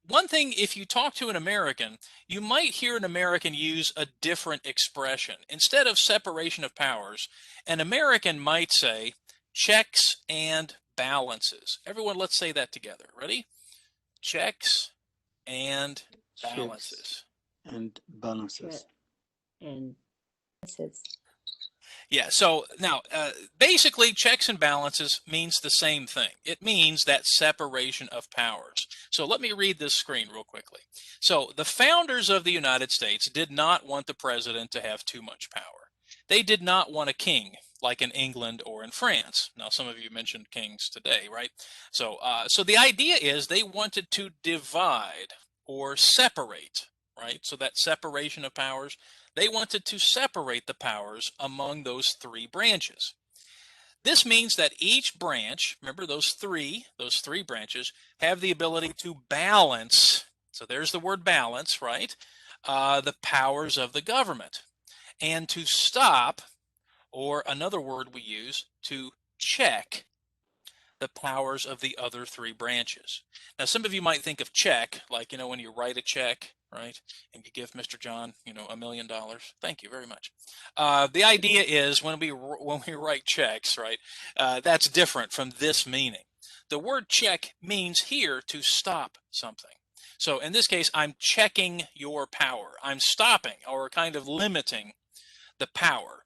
one thing, if you talk to an American, you might hear an American use a different expression. Instead of separation of powers, an American might say checks and balances. Everyone, let's say that together. Ready? Checks and balances. Checks and balances. And yeah, so now basically checks and balances means the same thing. It means that separation of powers. So let me read this screen real quickly. So the founders of the United States did not want the president to have too much power. They did not want a king like in England or in France. Now, some of you mentioned kings today, right? So, so the idea is they wanted to divide or separate, right? So that separation of powers, they wanted to separate the powers among those three branches. This means that each branch, remember those three branches, have the ability to balance, so there's the word balance, right? The powers of the government. And to stop, or another word we use, to check the powers of the other three branches. Now, some of you might think of check, like, when you write a check, right, and you give Mr. John, $1 million. Thank you very much. The idea is when we write checks, right, that's different from this meaning. The word check means here to stop something. So in this case, I'm checking your power. I'm stopping or kind of limiting the power.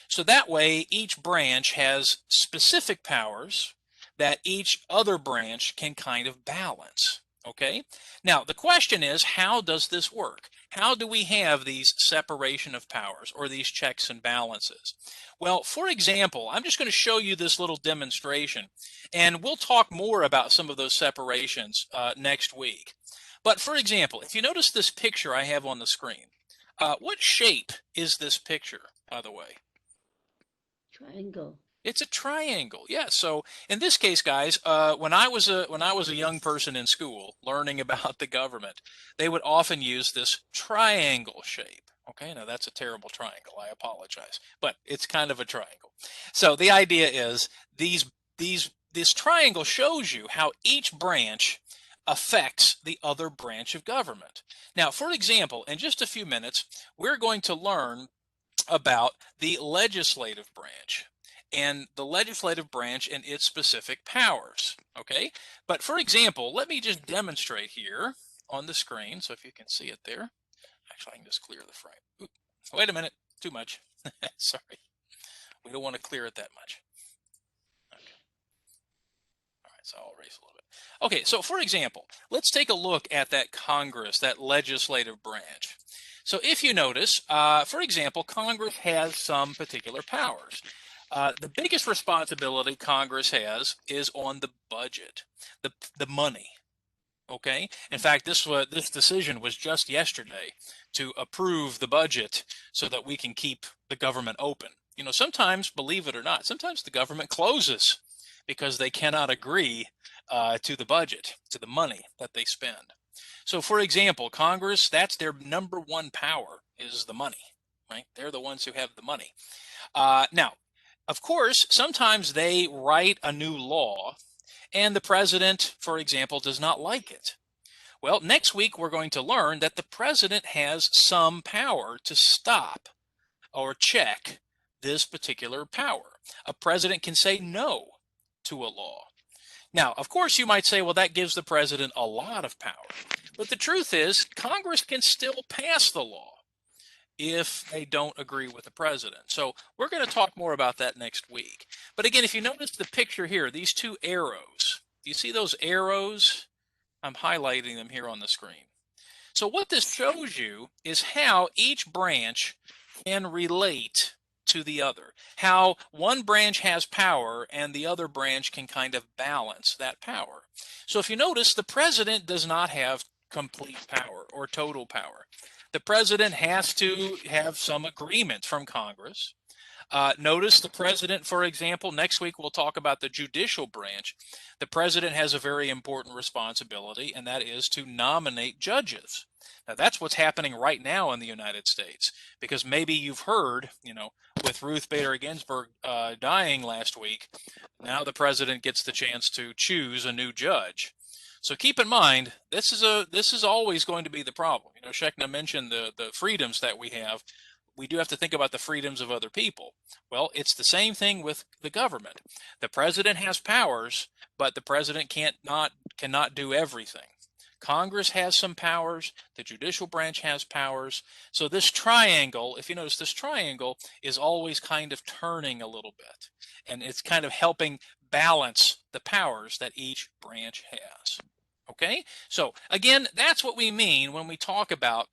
So that way, each branch has specific powers that each other branch can kind of balance. Okay, now the question is, how does this work? How do we have these separation of powers or these checks and balances? Well, for example, I'm just going to show you this little demonstration, and we'll talk more about some of those separations next week. But for example, if you notice this picture I have on the screen, what shape is this picture, by the way? Triangle. It's a triangle. Yeah. So in this case, guys, when I was a young person in school learning about the government, they would often use this triangle shape. Okay. Now that's a terrible triangle. I apologize, but it's kind of a triangle. So the idea is this triangle shows you how each branch affects the other branch of government. Now, for example, in just a few minutes, we're going to learn about the legislative branch and the legislative branch and its specific powers. Okay, but for example, let me just demonstrate here on the screen. So if you can see it there, actually I can just clear the frame. Oop, wait a minute, too much. Sorry, we don't want to clear it that much. Okay, all right, so I'll erase a little bit. Okay, so for example, let's take a look at that Congress, that legislative branch. So if you notice, for example, Congress has some particular powers. The biggest responsibility Congress has is on the budget, the money. Okay. In fact, this decision was just yesterday to approve the budget so that we can keep the government open. You know, sometimes, believe it or not, sometimes the government closes because they cannot agree to the budget, to the money that they spend. So, for example, Congress, that's their number one power is the money, right? They're the ones who have the money. Now, of course, sometimes they write a new law and the president, for example, does not like it. Well, next week we're going to learn that the president has some power to stop or check this particular power. A president can say no to a law. Now, of course, you might say, well, that gives the president a lot of power. But the truth is, Congress can still pass the law if they don't agree with the president. So we're going to talk more about that next week. But again, if you notice the picture here, these two arrows, do you see those arrows? I'm highlighting them here on the screen. So what this shows you is how each branch can relate to the other, how one branch has power and the other branch can kind of balance that power. So if you notice, the president does not have complete power or total power. The president has to have some agreement from Congress. Notice the president, for example, next week we'll talk about the judicial branch. The president has a very important responsibility, and that is to nominate judges. Now, that's what's happening right now in the United States, because maybe you've heard, you know, with Ruth Bader Ginsburg dying last week, now the president gets the chance to choose a new judge. So keep in mind, this is always going to be the problem. You know, Shekna mentioned the freedoms that we have. We do have to think about the freedoms of other people. Well, it's the same thing with the government. The president has powers, but the president cannot do everything. Congress has some powers, the judicial branch has powers. So this triangle, if you notice, this triangle is always kind of turning a little bit, and it's kind of helping balance the powers that each branch has. Okay, so again, that's what we mean when we talk about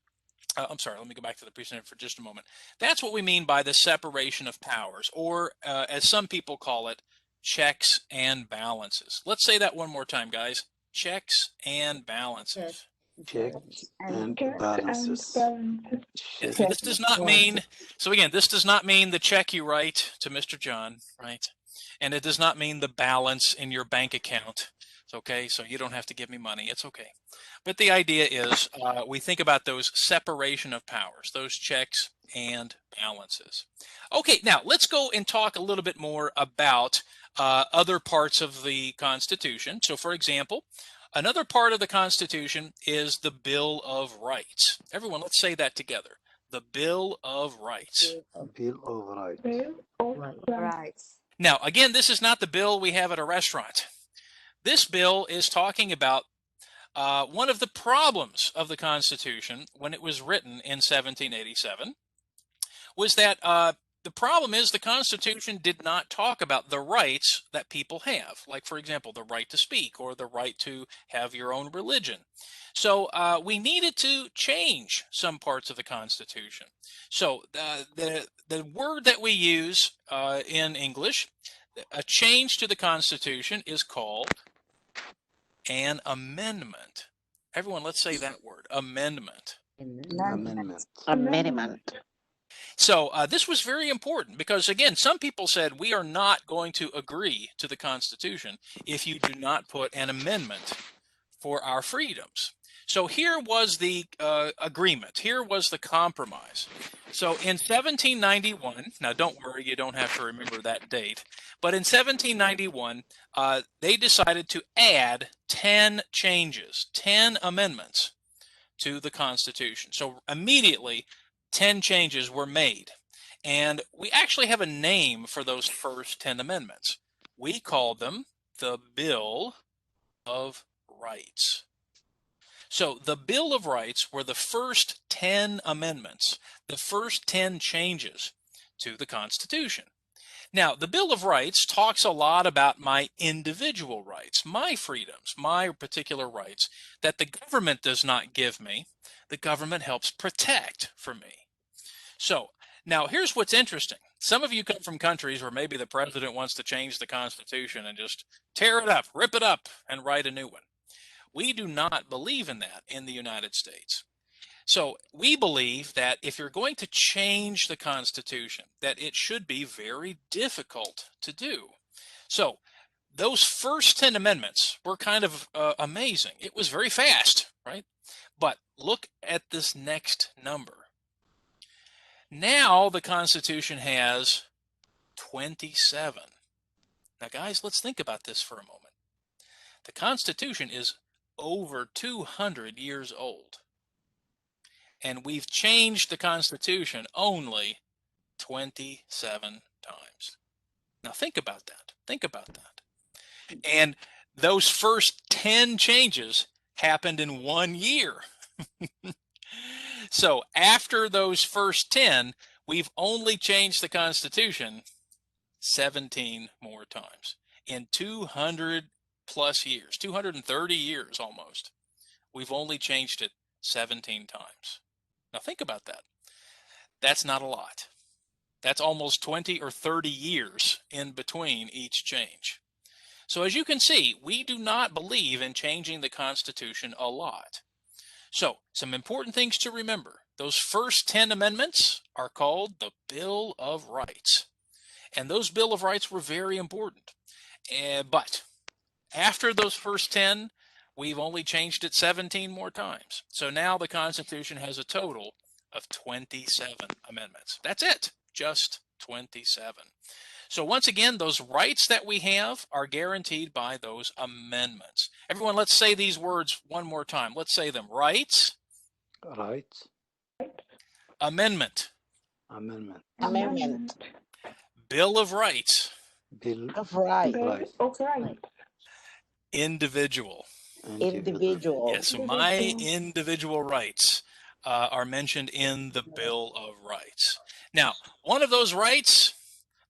I'm sorry, let me go back to the presentation for just a moment. That's what we mean by the separation of powers, or as some people call it, checks and balances. Let's say that one more time, guys. Checks and balances. Checks And and balances. So this does not mean, so again, this does not mean the check you write to Mr. John, right? And it does not mean the balance in your bank account. It's okay, so you don't have to give me money. It's okay. But the idea is we think about those separation of powers, those checks and balances. Okay, now let's go and talk a little bit more about other parts of the Constitution. So for example, another part of the Constitution is the Bill of Rights. Everyone, let's say that together. The Bill of Rights. Bill of Rights. Bill of Rights. Now, again, this is not the bill we have at a restaurant. This bill is talking about one of the problems of the Constitution when it was written in 1787 was that the problem is the Constitution did not talk about the rights that people have, like, for example, the right to speak or the right to have your own religion. So we needed to change some parts of the Constitution. So the word that we use in English, a change to the Constitution, is called an amendment. Everyone, let's say that word, amendment. Amendment. Amendment. So this was very important because, again, some people said we are not going to agree to the Constitution if you do not put an amendment for our freedoms. So here was the agreement. Here was the compromise. So in 1791, now don't worry, you don't have to remember that date, but in 1791, they decided to add 10 changes, 10 amendments to the Constitution. So immediately, 10 changes were made. And we actually have a name for those first 10 amendments. We call them the Bill of Rights. So the Bill of Rights were the first 10 amendments, the first 10 changes to the Constitution. Now, the Bill of Rights talks a lot about my individual rights, my freedoms, my particular rights that the government does not give me. The government helps protect for me. So now here's what's interesting. Some of you come from countries where maybe the president wants to change the Constitution and just tear it up, rip it up, and write a new one. We do not believe in that in the United States. So we believe that if you're going to change the Constitution, that it should be very difficult to do. So those first 10 amendments were kind of amazing. It was very fast, right? But look at this next number. Now the Constitution has 27. Now, guys, let's think about this for a moment. The Constitution is over 200 years old. And we've changed the Constitution only 27 times. Now think about that. Think about that. And those first 10 changes happened in 1 year. So after those first 10, we've only changed the Constitution 17 more times. In 200 plus years, 230 years almost, we've only changed it 17 times. Now think about that. That's not a lot. That's almost 20 or 30 years in between each change. So as you can see, we do not believe in changing the Constitution a lot. So some important things to remember. Those first 10 amendments are called the Bill of Rights. And those Bill of Rights were very important. But after those first 10, we've only changed it 17 more times. So now the Constitution has a total of 27 amendments. That's it, just 27. So once again, those rights that we have are guaranteed by those amendments. Everyone, let's say these words one more time. Let's say them. Rights. Rights. Amendment. Amendment. Amendment. Bill of Rights. Bill Of Rights. Bill of Rights. Individual. Individual. Yes, so my individual rights are mentioned in the Bill of Rights. Now, one of those rights,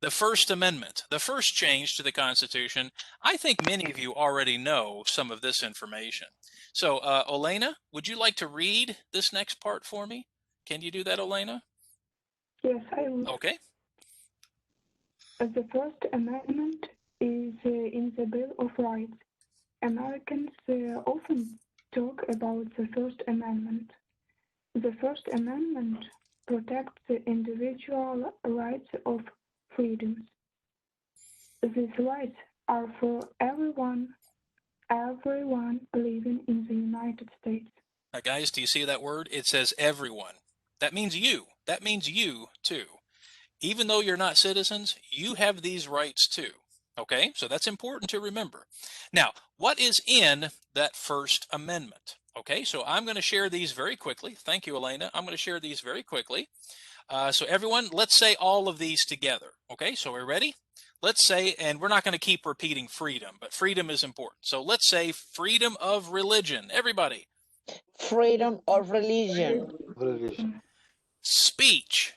the First Amendment, the first change to the Constitution, I think many of you already know some of this information. So, Olena, would you like to read this next part for me? Can you do that, Olena? Yes, I will. Okay. The First Amendment is in the Bill of Rights. Americans often talk about the First Amendment. The First Amendment protects the individual rights of freedoms. These rights are for everyone living in the United States. Now, guys, do you see that word? It says everyone. That means you. That means you, too. Even though you're not citizens, you have these rights, too. Okay, so that's important to remember. Now, what is in that First Amendment? Okay, so I'm going to share these very quickly. Thank you, Elena. I'm going to share these very quickly. So everyone, let's say all of these together. Okay, so we're ready? Let's say, and we're not going to keep repeating freedom, but freedom is important. So let's say freedom of religion. Everybody. Freedom of religion. Religion. Speech.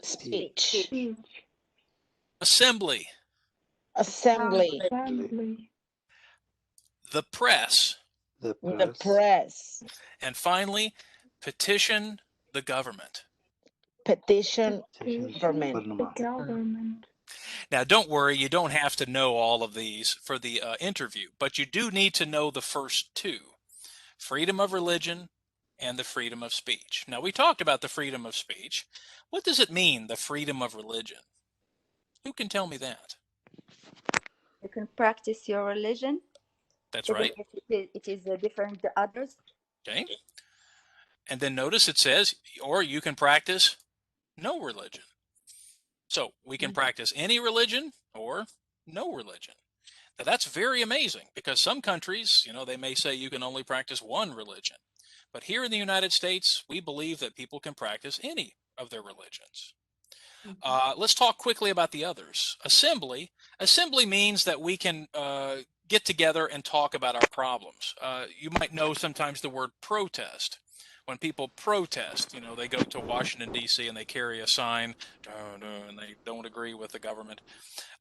Speech. Speech. Assembly. Assembly. Assembly. The press. The The press. press. And finally, petition the government. Petition Petition government. the government. Now, don't worry, you don't have to know all of these for the interview, but you do need to know the first two, freedom of religion and the freedom of speech. Now, we talked about the freedom of speech. What does it mean, the freedom of religion? Who can tell me that? You can practice your religion, That's even right. if it is different to others. Okay. And then notice it says, or you can practice no religion. So we can practice any religion or no religion. Now that's very amazing because some countries, they may say you can only practice one religion. But here in the United States, we believe that people can practice any of their religions. Let's talk quickly about the others. Assembly. Assembly means that we can get together and talk about our problems. You might know sometimes the word protest. When people protest, they go to Washington, D.C. and they carry a sign and they don't agree with the government.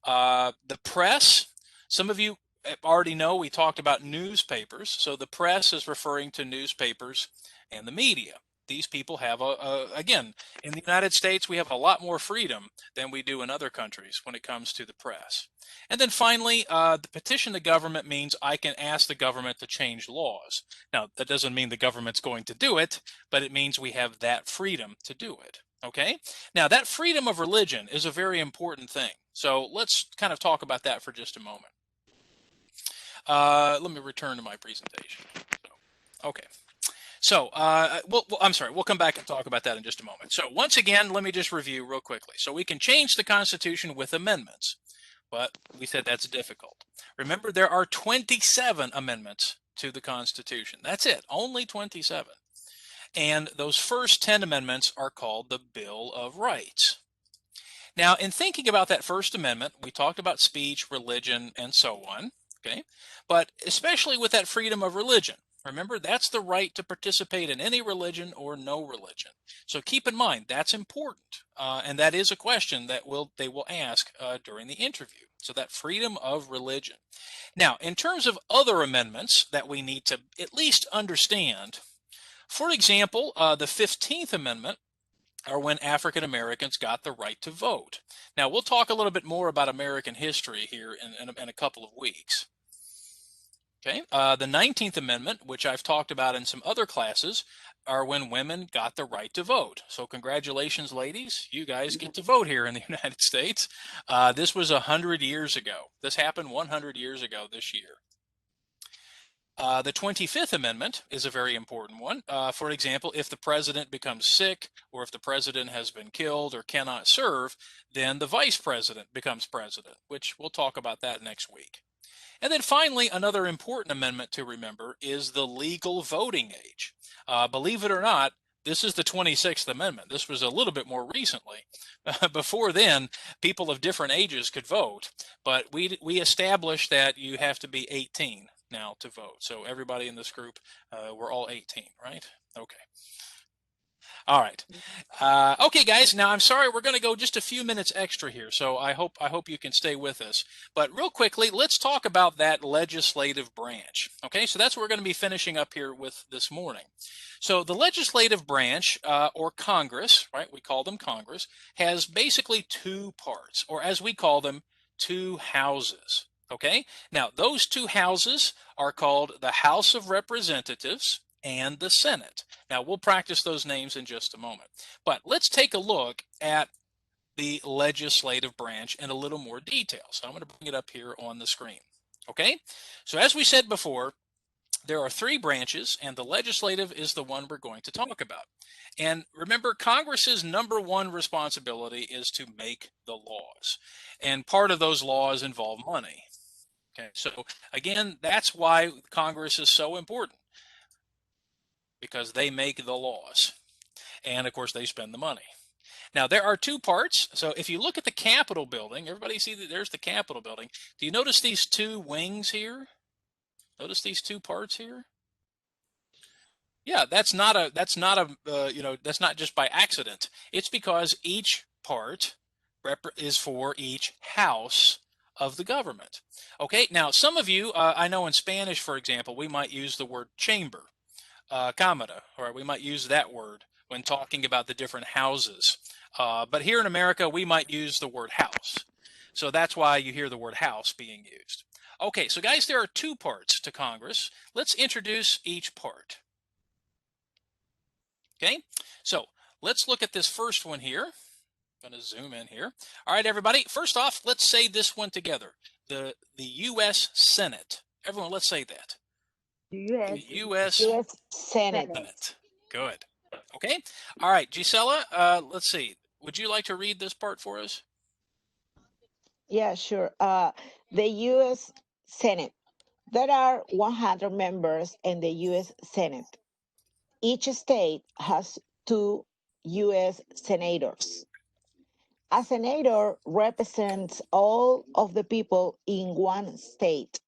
The press, some of you already know we talked about newspapers. So the press is referring to newspapers and the media. These people have, again, in the United States, we have a lot more freedom than we do in other countries when it comes to the press. And then finally, the petition to government means I can ask the government to change laws. Now, that doesn't mean the government's going to do it, but it means we have that freedom to do it. Okay? Now, that freedom of religion is a very important thing. So let's kind of talk about that for just a moment. Let me return to my presentation. Okay. So, I'm sorry, we'll come back and talk about that in just a moment. So once again, let me just review real quickly. So we can change the Constitution with amendments, but we said that's difficult. Remember, there are 27 amendments to the Constitution. That's it, only 27. And those first 10 amendments are called the Bill of Rights. Now, in thinking about that First Amendment, we talked about speech, religion, and so on, okay? But especially with that freedom of religion, remember, that's the right to participate in any religion or no religion. So keep in mind, that's important. And that is a question that they will ask during the interview. So that freedom of religion. Now, in terms of other amendments that we need to at least understand, for example, the 15th Amendment are when African Americans got the right to vote. Now, we'll talk a little bit more about American history here in a couple of weeks. Okay, the 19th Amendment, which I've talked about in some other classes, are when women got the right to vote. So congratulations, ladies. You guys get to vote here in the United States. This was 100 years ago. This happened 100 years ago this year. The 25th Amendment is a very important one. For example, if the president becomes sick or if the president has been killed or cannot serve, then the vice president becomes president, which we'll talk about that next week. And then finally, another important amendment to remember is the legal voting age. Believe it or not, this is the 26th Amendment. This was a little bit more recently. Before then, people of different ages could vote, but we established that you have to be 18 now to vote. So everybody in this group, we're all 18, right? Okay. All right. Okay, guys. Now I'm sorry we're going to go just a few minutes extra here, so I hope you can stay with us. But real quickly, let's talk about that legislative branch. Okay, so that's what we're going to be finishing up here with this morning. So the legislative branch, or Congress, right? We call them Congress, has basically two parts, or as we call them, two houses. Okay. Now those two houses are called the House of Representatives and the Senate. Now, we'll practice those names in just a moment. But let's take a look at the legislative branch in a little more detail. So I'm going to bring it up here on the screen. Okay? So as we said before, there are three branches, and the legislative is the one we're going to talk about. And remember, Congress's number one responsibility is to make the laws. And part of those laws involve money. Okay, so again, that's why Congress is so important, because they make the laws. And of course, they spend the money. Now, there are two parts. So if you look at the Capitol building, everybody see that there's the Capitol building. Do you notice these two wings here? Notice these two parts here? Yeah, that's not just by accident. It's because each part is for each house of the government. Okay, now some of you, I know in Spanish, for example, we might use the word chamber, cámara, or we might use that word when talking about the different houses. But here in America, we might use the word house. So that's why you hear the word house being used. Okay, so guys, there are two parts to Congress. Let's introduce each part. Okay, so let's look at this first one here. I'm going to zoom in here. All right, everybody. First off, let's say this one together. The U.S. Senate. Everyone, let's say that. U.S. U.S. U.S. Senate. Senate. Good. Okay. All right, Gisela, let's see. Would you like to read this part for us? Yeah, sure. The U.S. Senate. There are 100 members in the U.S. Senate. Each state has 2 U.S. senators. A senator represents all of the people in one state.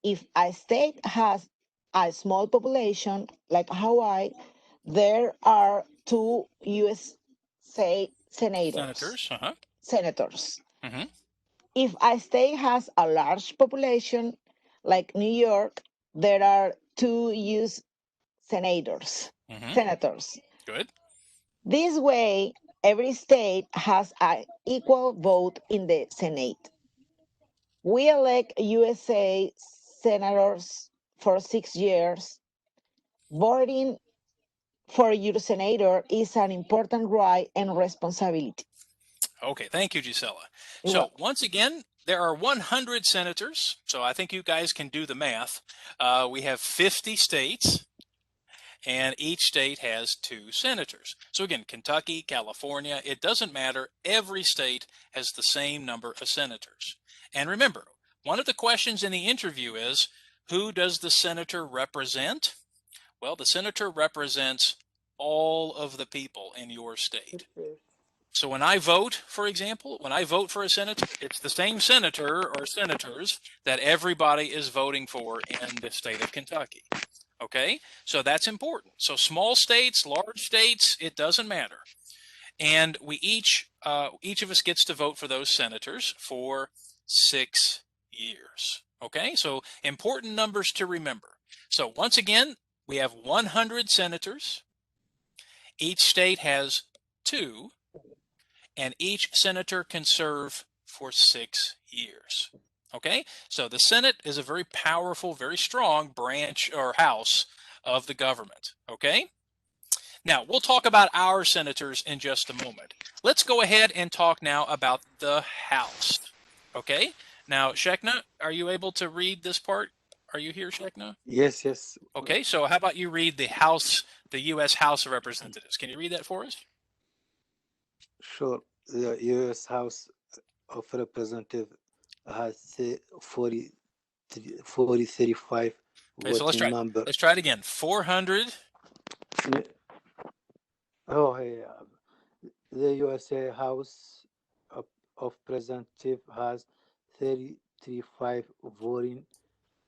If a state has a small population, like Hawaii, there are 2 U.S. Senators. Uh-huh. senators. Mm-hmm. If a state has a large population, like New York, there are 2 U.S. senators. Mm-hmm. Senators. Good. This way, every state has an equal vote in the Senate. We elect USA senators for 6 years. Voting for your senator is an important right and responsibility. Okay, thank you, Gisela. You're So welcome. once again, there are 100 senators. So I think you guys can do the math. We have 50 states, and each state has 2 senators. So again, Kentucky, California, it doesn't matter. Every state has the same number of senators. And remember, one of the questions in the interview is, who does the senator represent? Well, the senator represents all of the people in your state. So when I vote, for example, when I vote for a senator, it's the same senator or senators that everybody is voting for in the state of Kentucky. Okay, so that's important. So small states, large states, it doesn't matter. And we each of us gets to vote for those senators for 6 years. Okay, so important numbers to remember. So once again, we have 100 senators. Each state has 2, and each senator can serve for 6 years. Okay, so the Senate is a very powerful, very strong branch or house of the government. Okay, now we'll talk about our senators in just a moment. Let's go ahead and talk now about the House. Okay, now Shekna, are you able to read this part? Are you here, Shekna? Yes, yes. Okay, so how about you read the House, the U.S. House of Representatives? Can you read that for us? Sure. The U.S. House of Representatives has 35 Okay, so let's voting try. member. Let's try it again. 400. Oh, hey, the USA House of Representatives has 35 voting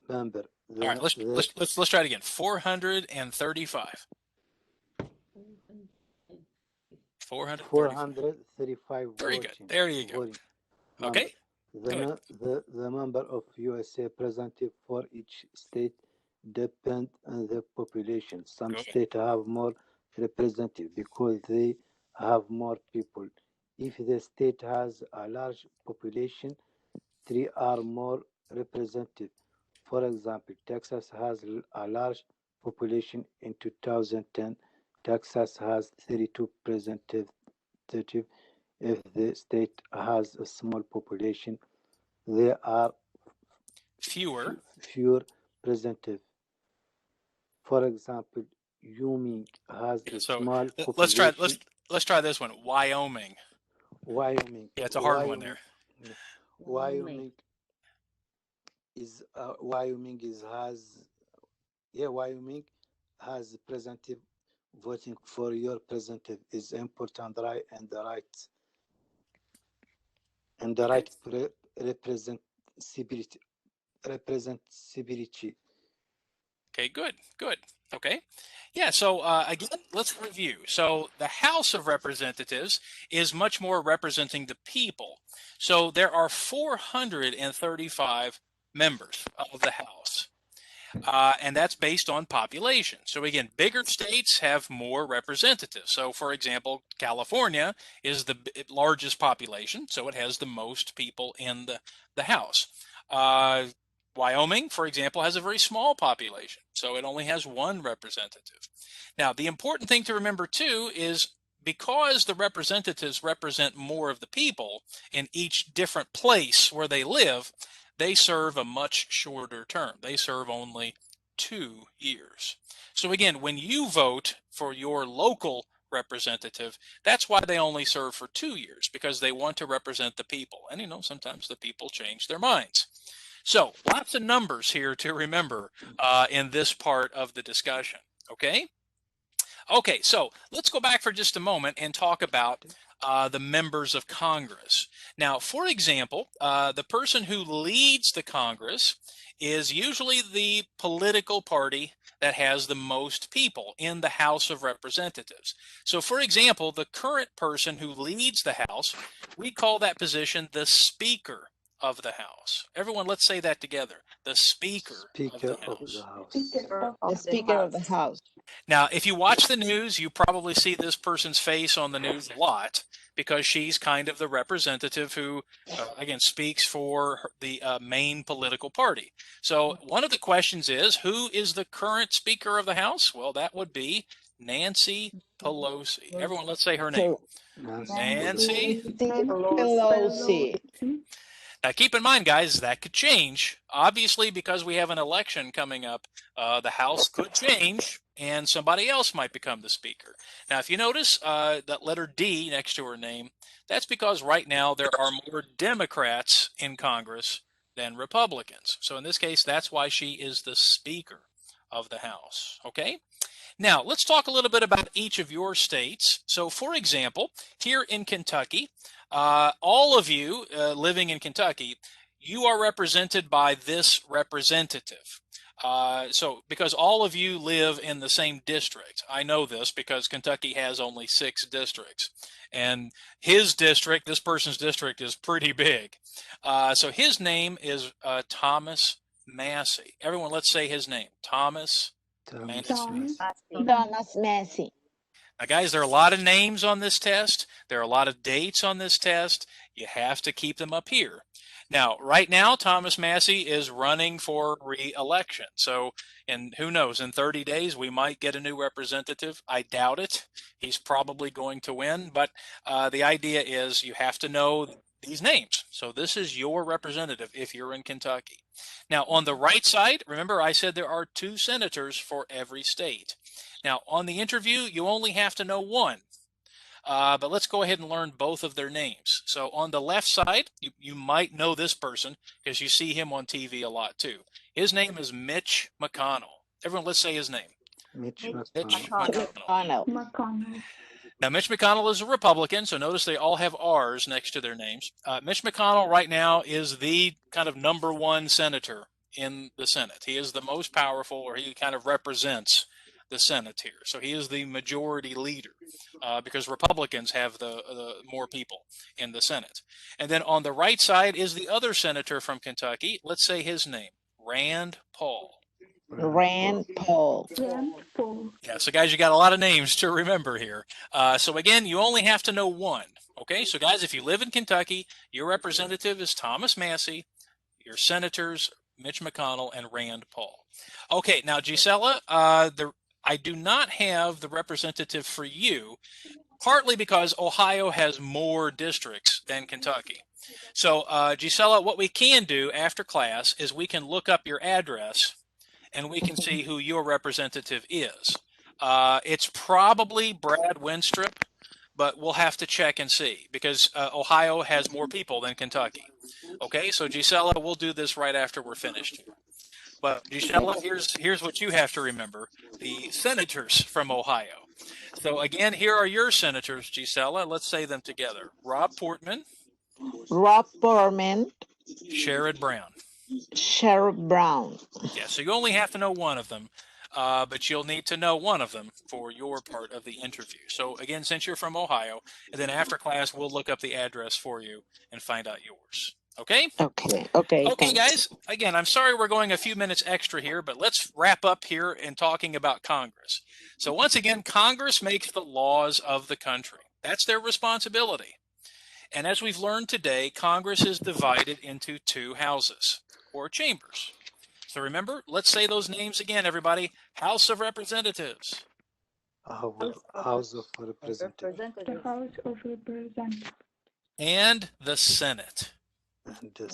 member. All right, let's try it again. 435. 435. 435 Very good. There you go. voting member. Okay, good. The number of USA representative for each state depend on the population. Some Good. states have more representative because they have more people. If the state has a large population, 3 are more representative. For example, Texas has a large population in 2010. Texas has 32 representatives. If the state has a small population, there are Fewer. fewer representatives. For example, Wyoming has Yeah, a so small let's try population. let's try this one. Wyoming. Wyoming, Yeah, it's a hard one Wyoming, there. Wyoming Wyoming has representative. Voting for your representative is important right and the right Okay. representability. Okay, good. Good. Okay. Yeah, so again, let's review. So the House of Representatives is much more representing the people. So there are 435 members of the House. And that's based on population. So again, bigger states have more representatives. So for example, California is the largest population, so it has the most people in the House. Wyoming, for example, has a very small population, so it only has one representative. Now, the important thing to remember too is because the representatives represent more of the people in each different place where they live, they serve a much shorter term. They serve only 2 years. So again, when you vote for your local representative, that's why they only serve for 2 years, because they want to represent the people. And sometimes the people change their minds. So lots of numbers here to remember in this part of the discussion. Okay? Okay, so let's go back for just a moment and talk about the members of Congress. Now, for example, the person who leads the Congress is usually the political party that has the most people in the House of Representatives. So, for example, the current person who leads the House, we call that position the Speaker of the House. Everyone, let's say that together. The Speaker of Speaker the of the House. House. Speaker of The Of the Speaker of the House. House. Now, if you watch the news, you probably see this person's face on the news a lot because she's kind of the representative who, again, speaks for the main political party. So one of the questions is, who is the current Speaker of the House? Well, that would be Nancy Pelosi. Everyone, let's say her name. Nancy. Pelosi. Now, keep in mind, guys, that could change. Obviously, because we have an election coming up, the House could change and somebody else might become the Speaker. Now, if you notice that letter D next to her name, that's because right now there are more Democrats in Congress than Republicans. So in this case, that's why she is the Speaker of the House. Okay? Now, let's talk a little bit about each of your states. So, for example, here in Kentucky, all of you living in Kentucky, you are represented by this representative. So, because all of you live in the same district, I know this because Kentucky has only 6 districts. And his district, this person's district, is pretty big. So, his name is Thomas Massey. Everyone, let's say his name Thomas Massey. Thomas Massey. Now, guys, there are a lot of names on this test. There are a lot of dates on this test. You have to keep them up here. Now, right now, Thomas Massey is running for re-election. So, and who knows, in 30 days, we might get a new representative. I doubt it. He's probably going to win. But the idea is you have to know these names. So this is your representative if you're in Kentucky. Now, on the right side, remember I said there are 2 senators for every state. Now, on the interview, you only have to know one. But let's go ahead and learn both of their names. So on the left side, you might know this person because you see him on TV a lot too. His name is Mitch McConnell. Everyone, let's say his name. Mitch Mitch McConnell. McConnell. McConnell. Now, Mitch McConnell is a Republican, so notice they all have R's next to their names. Mitch McConnell right now is the kind of #1 senator in the Senate. He is the most powerful, or he kind of represents the Senate here. So he is the majority leader because Republicans have the more people in the Senate. And then on the right side is the other senator from Kentucky. Let's say his name, Rand Paul. Rand Paul. Rand Paul. Yeah, so guys, you got a lot of names to remember here. So again, you only have to know one. Okay, so guys, if you live in Kentucky, your representative is Thomas Massey, your senators, Mitch McConnell, and Rand Paul. Okay, now Gisela, I do not have the representative for you, partly because Ohio has more districts than Kentucky. So Gisela, what we can do after class is we can look up your address and we can see who your representative is. It's probably Brad Winstrip, but we'll have to check and see because Ohio has more people than Kentucky. Okay, so Gisela, we'll do this right after we're finished. But Gisela, here's what you have to remember: the senators from Ohio. So again, here are your senators, Gisela. Let's say them together: Rob Portman, Rob Portman, Sherrod Brown. Sherrod Brown. Yeah, so you only have to know one of them. but you'll need to know one of them for your part of the interview. So again, since you're from Ohio, and then after class, we'll look up the address for you and find out yours. Okay? Okay. Okay. Okay, Thanks. guys, again, I'm sorry we're going a few minutes extra here, but let's wrap up here in talking about Congress. So once again, Congress makes the laws of the country. That's their responsibility. And as we've learned today, Congress is divided into two houses or chambers. So remember, let's say those names again, everybody. House of Representatives. House of Representatives. The House of Representatives And the Senate. And the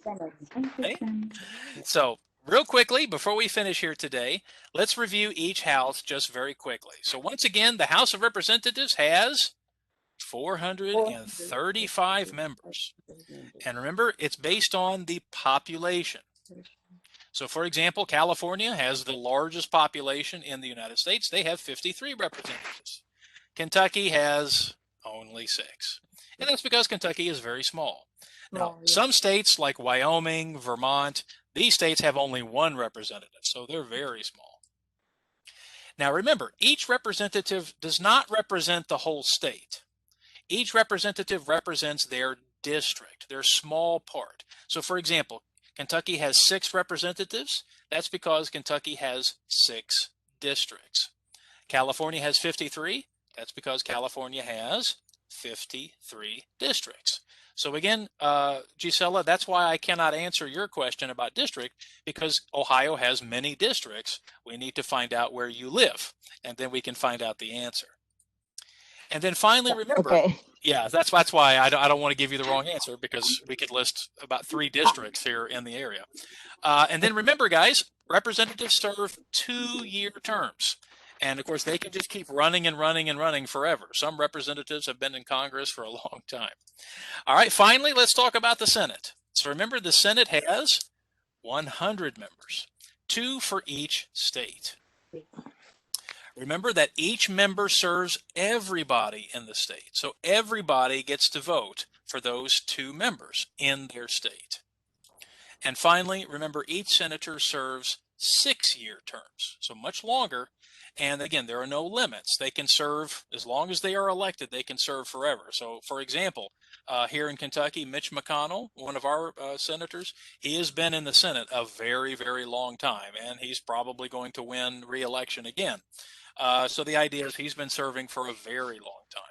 and the Okay. Senate. So real quickly, before we finish here today, let's review each house just very quickly. So once again, the House of Representatives has 435 members. And remember, it's based on the population. So for example, California has the largest population in the United States. They have 53 representatives. Kentucky has only 6. And that's because Kentucky is very small. Now, some states like Wyoming, Vermont, these states have only 1 representative, so they're very small. Now remember, each representative does not represent the whole state. Each representative represents their district, their small part. So for example, Kentucky has 6 representatives. That's because Kentucky has 6 districts. California has 53. That's because California has 53 districts. So again, Gisela, that's why I cannot answer your question about district, because Ohio has many districts. We need to find out where you live, and then we can find out the answer. And then finally, remember, Okay. yeah, that's why I don't want to give you the wrong answer, because we could list about 3 districts here in the area. And then remember, guys, representatives serve 2-year terms. And of course, they can just keep running and running and running forever. Some representatives have been in Congress for a long time. All right, finally, let's talk about the Senate. So remember, the Senate has 100 members, 2 for each state. Remember that each member serves everybody in the state. So everybody gets to vote for those 2 members in their state. And finally, remember, each senator serves 6-year terms, so much longer. And again, there are no limits. They can serve, as long as they are elected, they can serve forever. So for example, here in Kentucky, Mitch McConnell, one of our senators, he has been in the Senate a very, very long time, and he's probably going to win re-election again. So the idea is he's been serving for a very long time.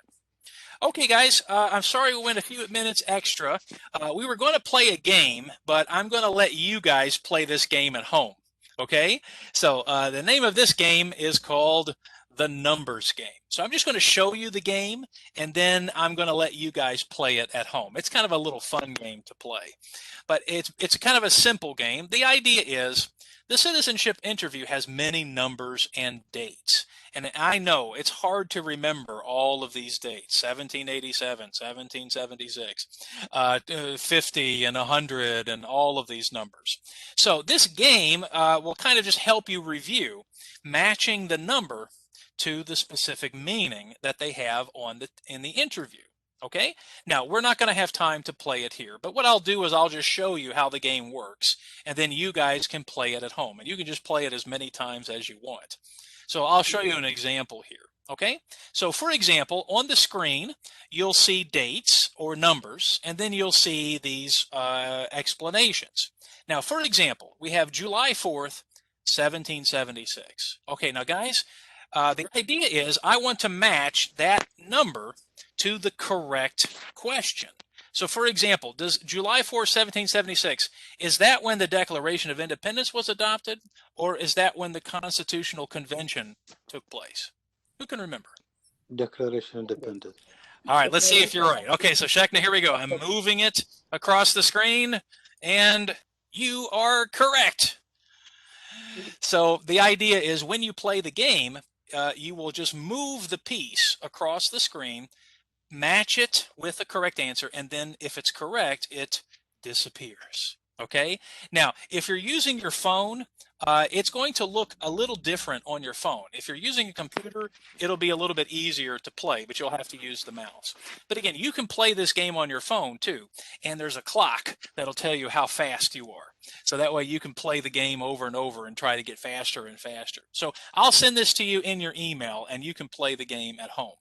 Okay, guys, I'm sorry we went a few minutes extra. We were going to play a game, but I'm going to let you guys play this game at home. Okay, so the name of this game is called the numbers game. So I'm just going to show you the game, and then I'm going to let you guys play it at home. It's kind of a little fun game to play, but it's kind of a simple game. The idea is the citizenship interview has many numbers and dates. And I know it's hard to remember all of these dates, 1787, 1776, 50 and 100 and all of these numbers. So this game will kind of just help you review matching the number to the specific meaning that they have in the interview. Okay, now we're not going to have time to play it here, but what I'll do is I'll just show you how the game works, and then you guys can play it at home, and you can just play it as many times as you want. So I'll show you an example here. Okay, so for example, on the screen, you'll see dates or numbers, and then you'll see these explanations. Now, for example, we have July 4th, 1776. Okay, now guys, the idea is I want to match that number to the correct question. So for example, does July 4, 1776, is that when the Declaration of Independence was adopted, or is that when the Constitutional Convention took place? Who can remember? Declaration of Independence. All right, let's see if you're right. Okay, so Shekna, here we go. I'm moving it across the screen, and you are correct. So the idea is when you play the game, you will just move the piece across the screen, match it with the correct answer, and then if it's correct, it disappears. Okay, now if you're using your phone, it's going to look a little different on your phone. If you're using a computer, it'll be a little bit easier to play, but you'll have to use the mouse. But again, you can play this game on your phone too, and there's a clock that'll tell you how fast you are. So that way you can play the game over and over and try to get faster and faster. So I'll send this to you in your email and you can play the game at home.